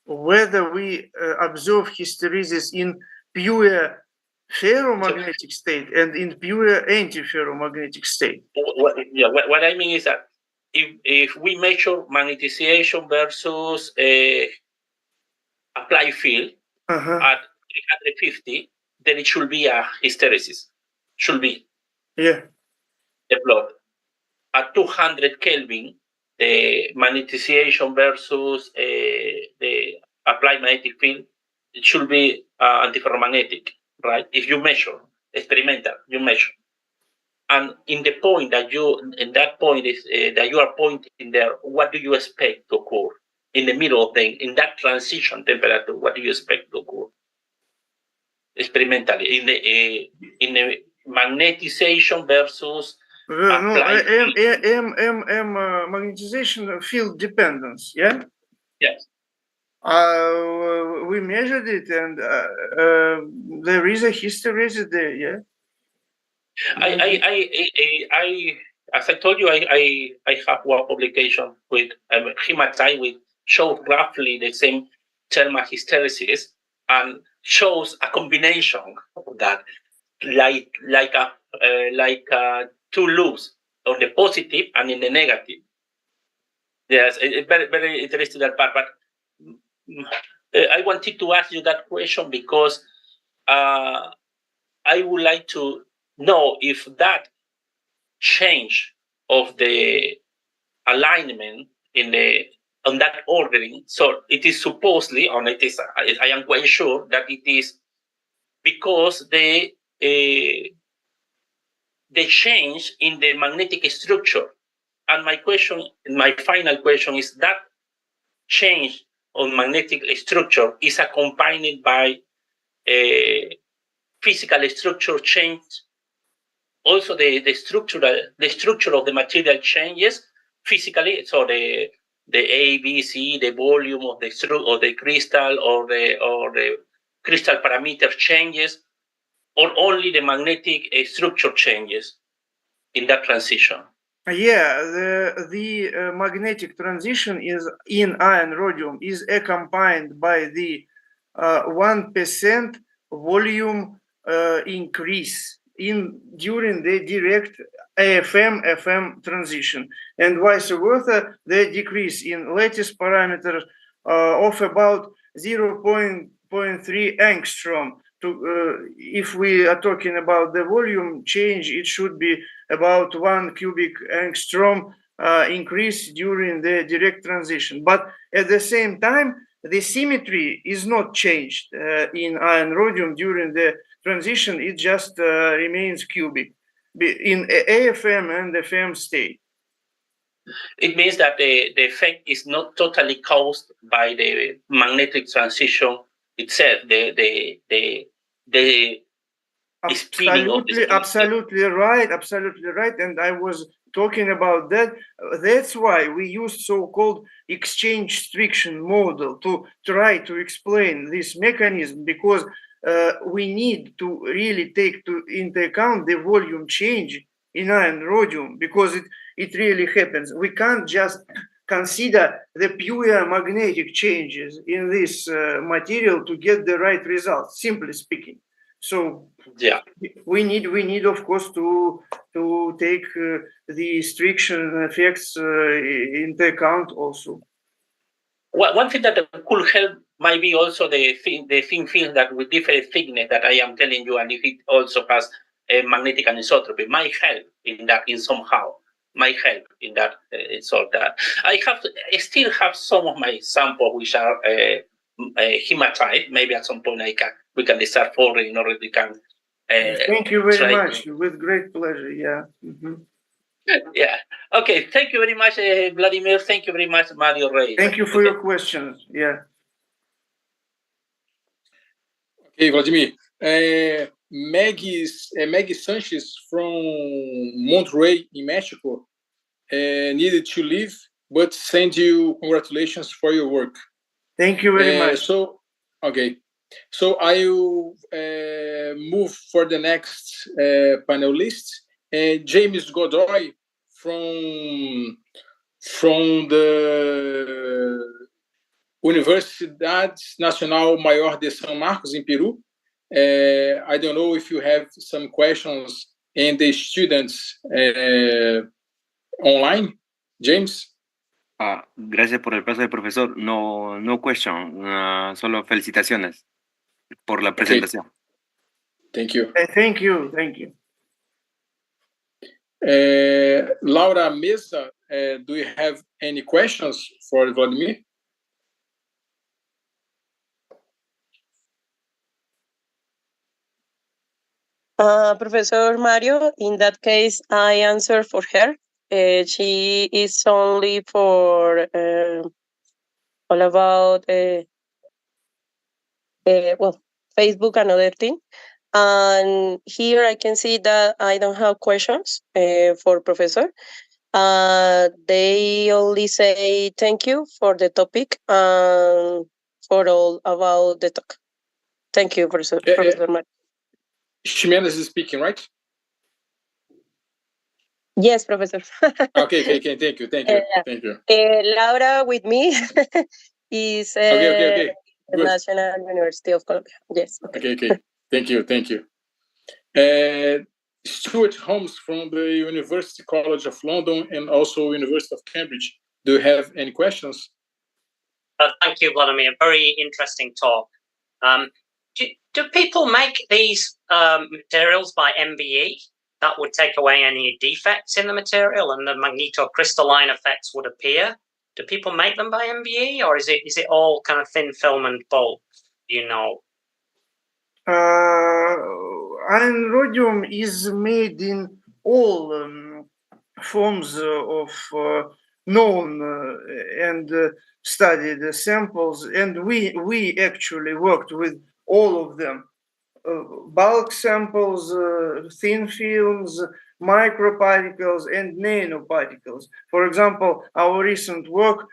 whether we observe hysteresis in pure ferromagnetic state and in pure anti-ferromagnetic state? What I mean is that if we measure magnetization versus applied field at 350, then it should be a hysteresis. Should be. Yeah. The plot. At 200 Kelvin, the magnetization versus the applied magnetic field, it should be antiferromagnetic, right? If you measure, experimental, you measure. And in the point that that you are pointing there, what do you expect to occur in the middle of in that transition temperature? What do you expect to occur experimentally in the magnetization versus magnetization field dependence? Yeah. Yes. We measured it, and there is a hysteresis there. Yeah. I as I told you, I have one publication with hematite which shows roughly the same thermal hysteresis and shows a combination of that, like two loops on the positive and in the negative. Yes, it's very, very interesting that part. But I wanted to ask you that question because I would like to know if that change of the alignment on that ordering, so it is supposedly, or it is, I am quite sure that it is because the change in the magnetic structure. And my final question is that change on magnetic structure is accompanied by a physical structure change. Also, the structure of the material changes physically. So the A, B, C, the volume of the crystal or the crystal parameter changes, or only the magnetic structure changes in that transition. Yeah, the magnetic transition is in iron rhodium is accompanied by the 1% volume increase during the direct AFM-FM transition, and vice versa, the decrease in lattice parameter of about 0.3 angstrom. If we are talking about the volume change, it should be about 1 cubic angstrom increase during the direct transition. But at the same time, the symmetry is not changed in iron rhodium during the transition. It just remains cubic in AFM and FM state. It means that the effect is not totally caused by the magnetic transition itself. Absolutely right. And I was talking about that. That's why we use so-called exchange friction model to try to explain this mechanism, because we need to really take into account the volume change in iron rhodium, because it really happens. We can't just consider the pure magnetic changes in this material to get the right result, simply speaking. So yeah, we need of course to take the restriction effects into account also. Well, one thing that could help might be also the thin film that with different thickness that I am telling you, and if it also has a magnetic anisotropy, might help in that in somehow. Might help in that sort that. I still have some of my samples which are hematite. Maybe at some point we can start forward in order to can. Thank you very much. With great pleasure. Yeah. Mm-hmm. Yeah. Okay. Thank you very much, Vladimir. Thank you very much, Mario Reyes. Thank you for your questions. Yeah. Okay, Vladimir. Maggie Sanchez from Monterrey in Mexico needed to leave, but send you congratulations for your work. Thank you very much. So, okay. So I will move for the next panelist, James Godoy from the Universidade Nacional Maior de São Marcos in Peru. I don't know if you have some questions and the students online, James. Gracias por el paso del profesor. No question, solo felicitaciones por la presentación. Okay. Thank you. Thank you. Thank you. Laura Mesa, do you have any questions for Vladimir? Professor Mario, in that case, I answer for her. She is only for all about Facebook and other thing. And here I can see that I don't have questions for Professor. They only say thank you for the topic and for all about the talk. Thank you, Professor Mario. Ximenes is speaking, right? Yes, Professor. Okay. Thank you. Laura with me is okay. the National University of Colombia. Yes. Okay. Thank you. Stuart Holmes from the University College of London and also University of Cambridge. Do you have any questions? Thank you, Vladimir. Very interesting talk. Do people make these materials by MBE that would take away any defects in the material and the magnetocrystalline effects would appear? Do people make them by MBE, or is it all kind of thin film and bulk? You know. Iron rhodium is made in all forms of known and studied samples, and we actually worked with all of them. Bulk samples, thin films, microparticles, and nanoparticles. For example, our recent work,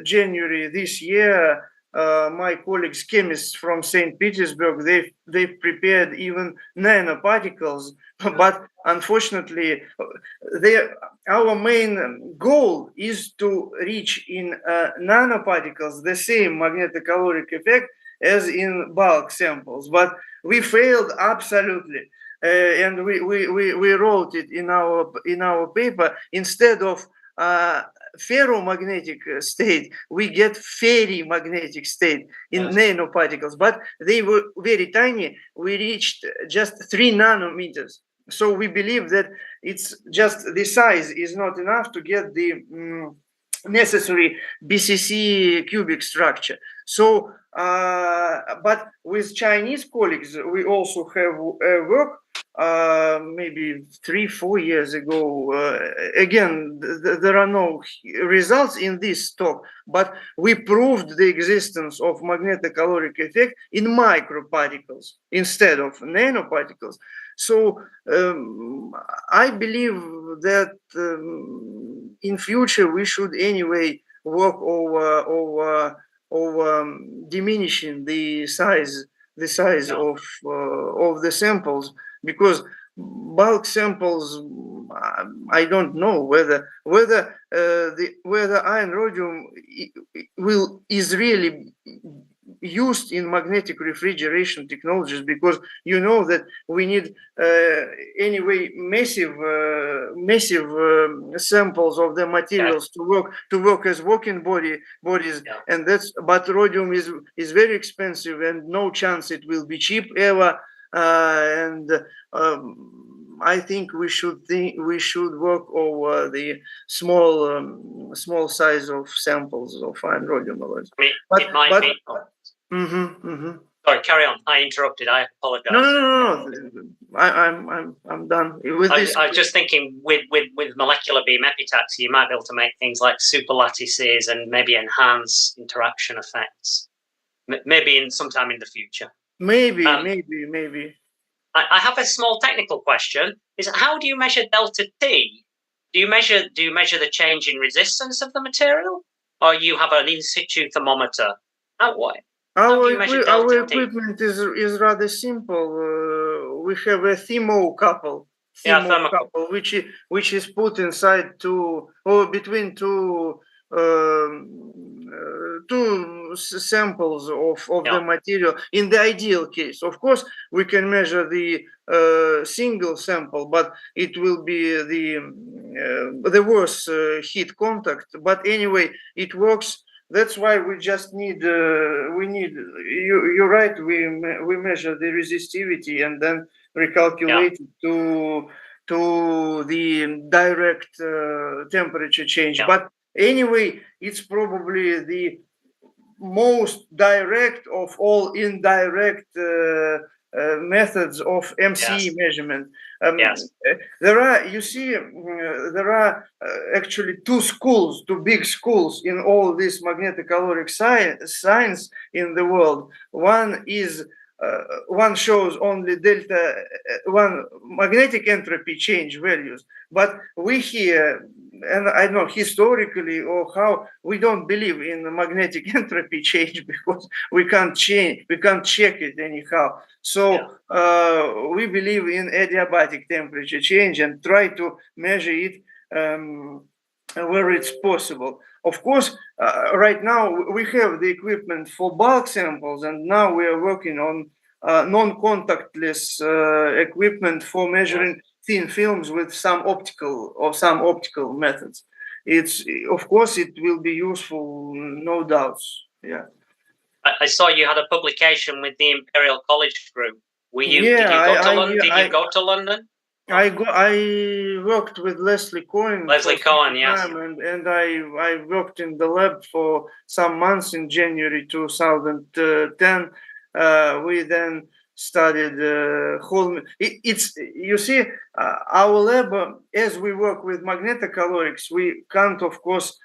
January this year, my colleagues, chemists from St. Petersburg, they prepared even nanoparticles, but unfortunately, our main goal is to reach in nanoparticles the same magnetocaloric effect as in bulk samples, but we failed absolutely, and we wrote it in our paper. Instead of ferromagnetic state, we get ferrimagnetic state in nanoparticles, but they were very tiny. We reached just 3 nanometers. So we believe that it's just the size is not enough to get the necessary BCC cubic structure. So, but with Chinese colleagues, we also have work maybe 3-4 years ago. Again, there are no results in this talk, but we proved the existence of magnetocaloric effect in microparticles instead of nanoparticles. So I believe that in future we should anyway work over diminishing the size of the samples, because bulk samples, I don't know whether iron rhodium is really used in magnetic refrigeration technologies, because you know that we need anyway massive samples of the materials to work as working bodies, and but rhodium is very expensive, and no chance it will be cheap ever, and I think we should work over the small size of samples of iron rhodium alloys. I mean, it might be. Sorry, carry on. I interrupted. I apologize. No. I'm done with this. I was just thinking with molecular beam epitaxy, you might be able to make things like super lattices and maybe enhance interaction effects. Maybe sometime in the future. Maybe. I have a small technical question. Is how do you measure delta T? Do you measure the change in resistance of the material, or you have an in situ thermometer? Our equipment is rather simple. We have a thermocouple, which is put inside between two samples of the material. In the ideal case, of course, we can measure the single sample, but it will be the worst heat contact. But anyway, it works. That's why we just need. You're right. We measure the resistivity and then recalculate it to the direct temperature change. But anyway, it's probably the most direct of all indirect methods of MCE measurement. There are actually two big schools in all this magnetocaloric science in the world. One shows only one magnetic entropy change values, but we here, and I don't know historically or how, we don't believe in the magnetic entropy change because we can't check it anyhow. So we believe in adiabatic temperature change and try to measure it where it's possible. Of course, right now we have the equipment for bulk samples, and now we are working on non-contactless equipment for measuring thin films with some optical methods. Of course it will be useful, no doubts. I saw you had a publication with the Imperial College group. Did you go to London? I worked with Leslie Cohen. And I worked in the lab for some months in January 2010. We then studied you see, our lab, as we work with magnetocalorics, we can't, of course,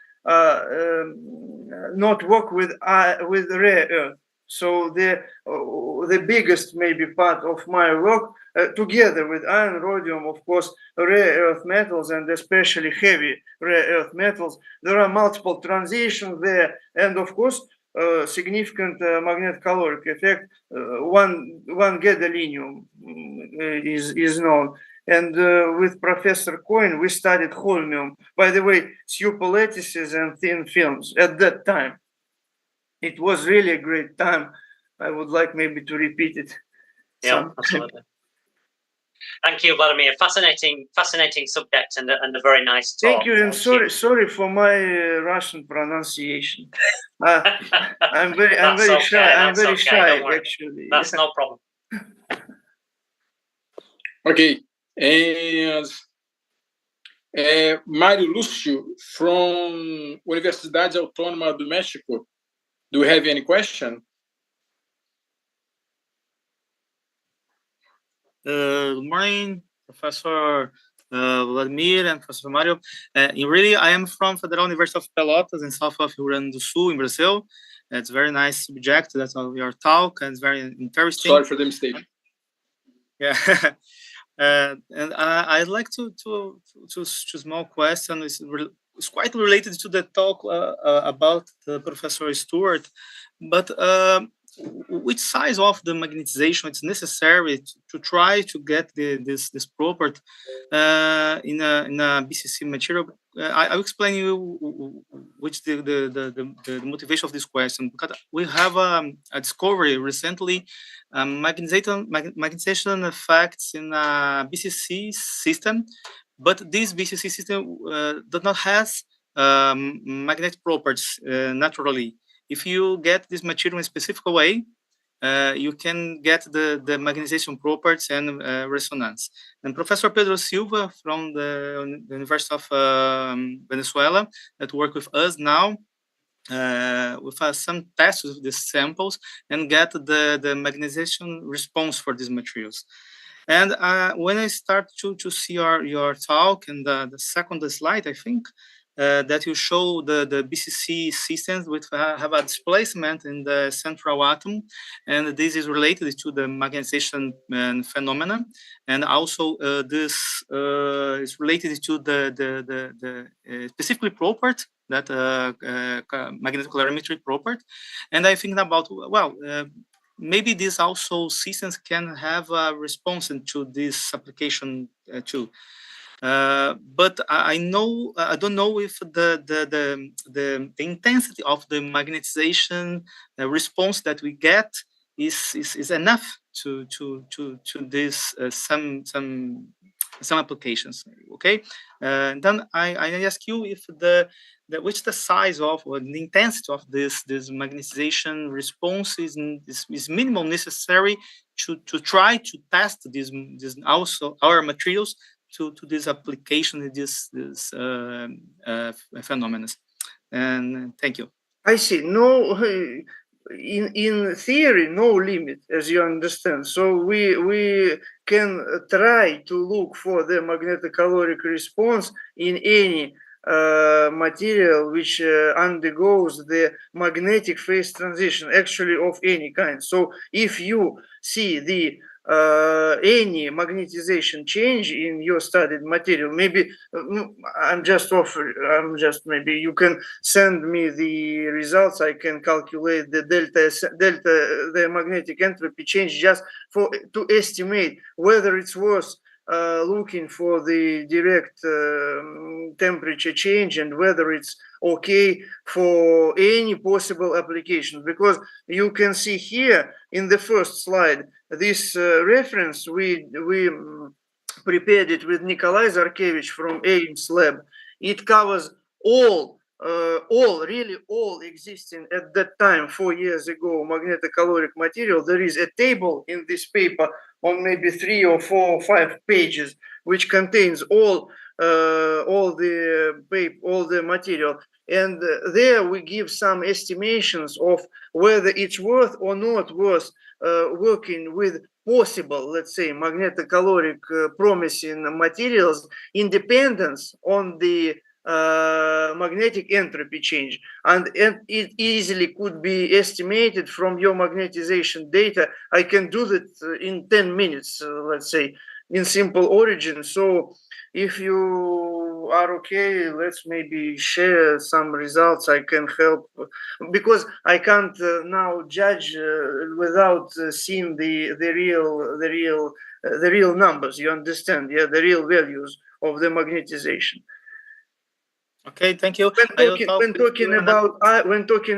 not work with rare earth. So the biggest maybe part of my work, together with iron, rhodium, of course, rare earth metals, and especially heavy rare earth metals, there are multiple transitions there, and of course significant magnetocaloric effect. One gadolinium is known, and with Professor Cohen we studied holmium. By the way, super lattices and thin films at that time. It was really a great time. I would like maybe to repeat it. Absolutely. Thank you, Vladimir. Fascinating subject and a very nice talk. Thank you, and sorry for my Russian pronunciation. I'm very shy. I'm very shy, actually. That's no problem. Okay, and Mário Lúcio from Universidade Autônoma do México. Do you have any question? Good morning, Professor Vladimir and Professor Mario. Really, I am from Federal University of Pelotas in south of Rio Grande do Sul in Brazil. It's a very nice subject. That's your talk, and it's very interesting. Sorry for the mistake. Yeah, and I'd like to small question. It's quite related to the talk about Professor Stewart, but which size of the magnetization it's necessary to try to get this property in a BCC material. I'll explain you which the motivation of this question, because we have a discovery recently, magnetization effects in a BCC system, but this BCC system does not have magnetic properties naturally. If you get this material in a specific way, you can get the magnetization properties and resonance. And Professor Pedro Silva from the University of Venezuela that work with us now with some tests with these samples and get the magnetization response for these materials. And when I start to see your talk and the second slide, I think, that you show the BCC systems which have a displacement in the central atom, and this is related to the magnetization phenomena, and also this is related to the specifically property that magnetocalorimetry property, and I think about maybe these also systems can have a response to this application too. But I don't know if the intensity of the magnetization response that we get is enough to this some applications. Okay, then I ask you if which the size of or the intensity of this magnetization response is minimum necessary to try to test this also our materials to this application, this phenomena. And thank you. I see. No, in theory, no limit, as you understand. So we can try to look for the magnetocaloric response in any material which undergoes the magnetic phase transition, actually of any kind. So if you see the any magnetization change in your studied material, maybe maybe you can send me the results. I can calculate the the magnetic entropy change just to estimate whether it's worth looking for the direct temperature change and whether it's okay for any possible application. Because you can see here in the first slide, this reference, we prepared it with Nikolai Zarkevich from Ames lab. It covers all existing at that time, 4 years ago, magnetocaloric material. There is a table in this paper on maybe 3 or 4 or 5 pages, which contains all the material. And there we give some estimations of whether it's worth or not worth working with possible, let's say, magnetocaloric promising materials, independence on the magnetic entropy change, and it easily could be estimated from your magnetization data. I can do that in 10 minutes, let's say, in simple origin. So if you are okay, let's maybe share some results. I can help, because I can't now judge without seeing the real numbers. You understand? Yeah, the real values of the magnetization. Okay, thank you. When talking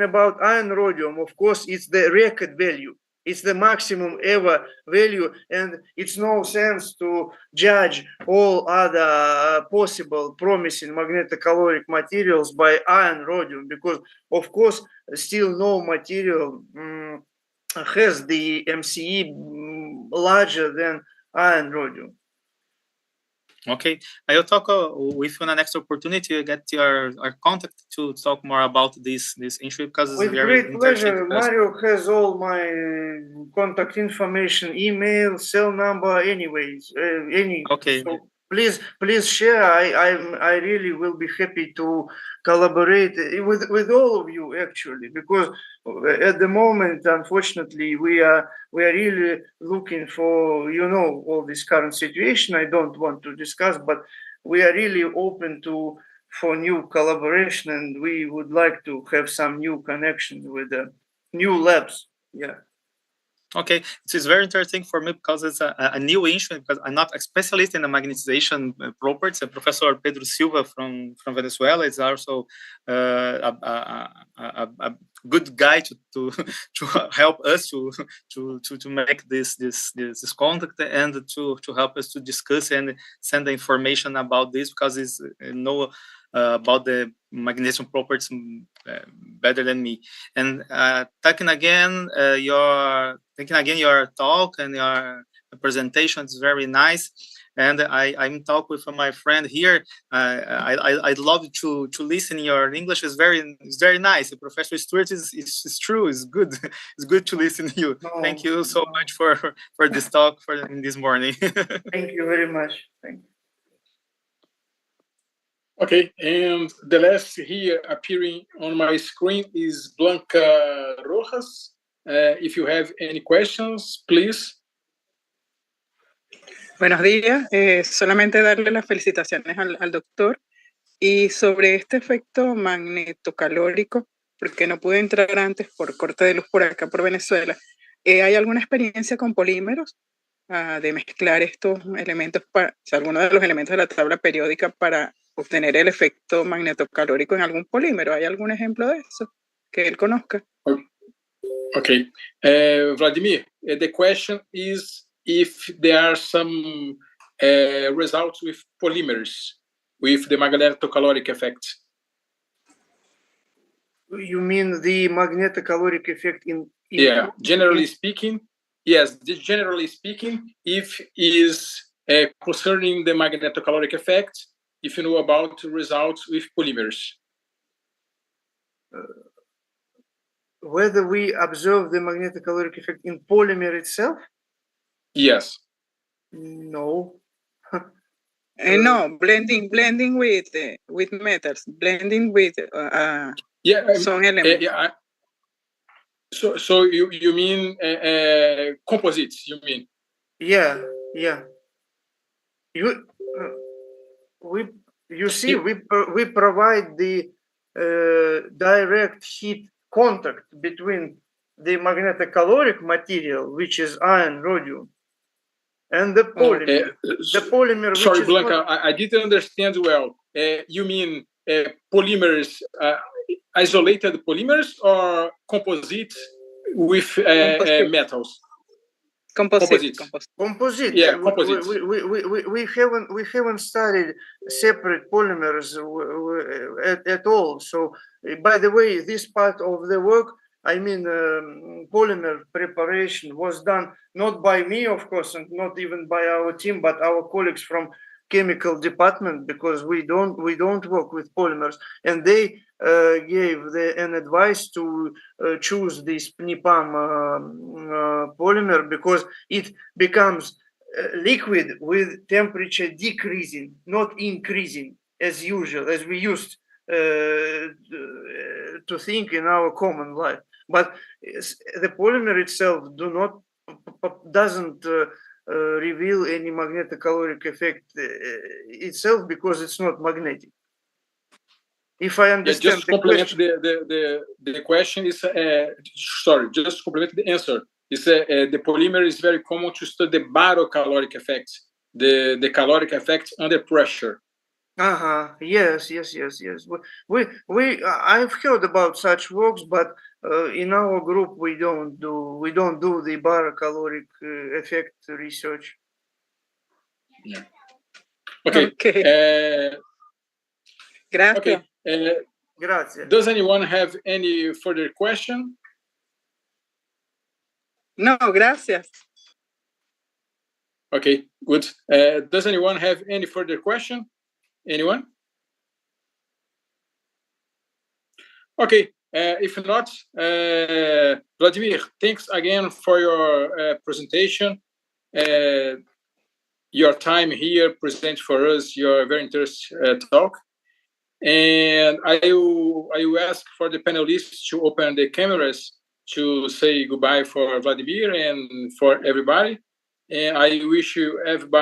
about iron rhodium, of course, it's the record value. It's the maximum ever value, and it's no sense to judge all other possible promising magnetocaloric materials by iron rhodium, because, of course, still no material has the MCE larger than iron rhodium. Okay, I will talk with you on the next opportunity. You get our contact to talk more about this issue, because it's with very great pleasure. because Mario has all my contact information, email, cell number, anyways. Okay. So please share. I really will be happy to collaborate with all of you, actually, because at the moment, unfortunately, we are really looking for, all this current situation. I don't want to discuss, but we are really open for new collaboration, and we would like to have some new connections with the new labs. Yeah. Okay, it is very interesting for me because it's a new issue, because I'm not a specialist in the magnetization properties. Professor Pedro Silva from Venezuela is also a good guy to help us to make this contact and to help us to discuss and send the information about this, because he's know about the magnesium properties better than me. And taking again your talk and your presentation is very nice. And I'm talking with my friend here. I'd love to listen. Your English is very nice. Professor Stewart is true. It's good. It's good to listen to you. Thank you so much for this talk in this morning. Thank you very much. Thank you. Okay, and the last here appearing on my screen is Blanca Rojas. If you have any questions, please. Buenos días, solamente darle las felicitaciones al doctor, y sobre este efecto magnetocalórico, porque no pude entrar antes por corte de luz por acá por Venezuela. ¿Hay alguna experiencia con polímeros de mezclar estos elementos, o sea, algunos de los elementos de la tabla periódica para obtener el efecto magnetocalórico en algún polímero? ¿Hay algún ejemplo de eso que él conozca? Okay, Vladimir, the question is if there are some results with polymers with the magnetocaloric effect. You mean the magnetocaloric effect in yeah, generally speaking, yes, generally speaking, if is concerning the magnetocaloric effect, if you know about results with polymers. Whether we observe the magnetocaloric effect in polymer itself? Yes. No. No, blending with metals, blending with some elements. So you mean composites? You mean? Yeah. You see, we provide the direct heat contact between the magnetocaloric material, which is iron rhodium, and the polymer. The polymer. Sorry, which Blanca, I didn't understand well. You mean polymers, isolated polymers, or composites with metals? Composite. Yeah, composites. We haven't studied separate polymers at all. So, by the way, this part of the work, I mean, polymer preparation was done not by me, of course, and not even by our team, but our colleagues from chemical department, because we don't work with polymers, and they gave an advice to choose this PNIPAM polymer because it becomes liquid with temperature decreasing, not increasing as usual, as we used to think in our common life. But the polymer itself doesn't reveal any magnetocaloric effect itself because it's not magnetic. If I understand, just complement the question is sorry, just complement the answer. Is the polymer is very common to study the barocaloric effect, the caloric effect under pressure. Yes. I've heard about such works, but in our group we don't do the barocaloric effect research. Yeah. Okay. Gracias. Okay. Gracias. Does anyone have any further question? No, gracias. Okay, good. Does anyone have any further question? Anyone? Okay, if not, Vladimir, thanks again for your presentation. Your time here present for us your very interesting talk. And I will ask for the panelists to open the cameras to say goodbye for Vladimir and for everybody. And I wish you everybody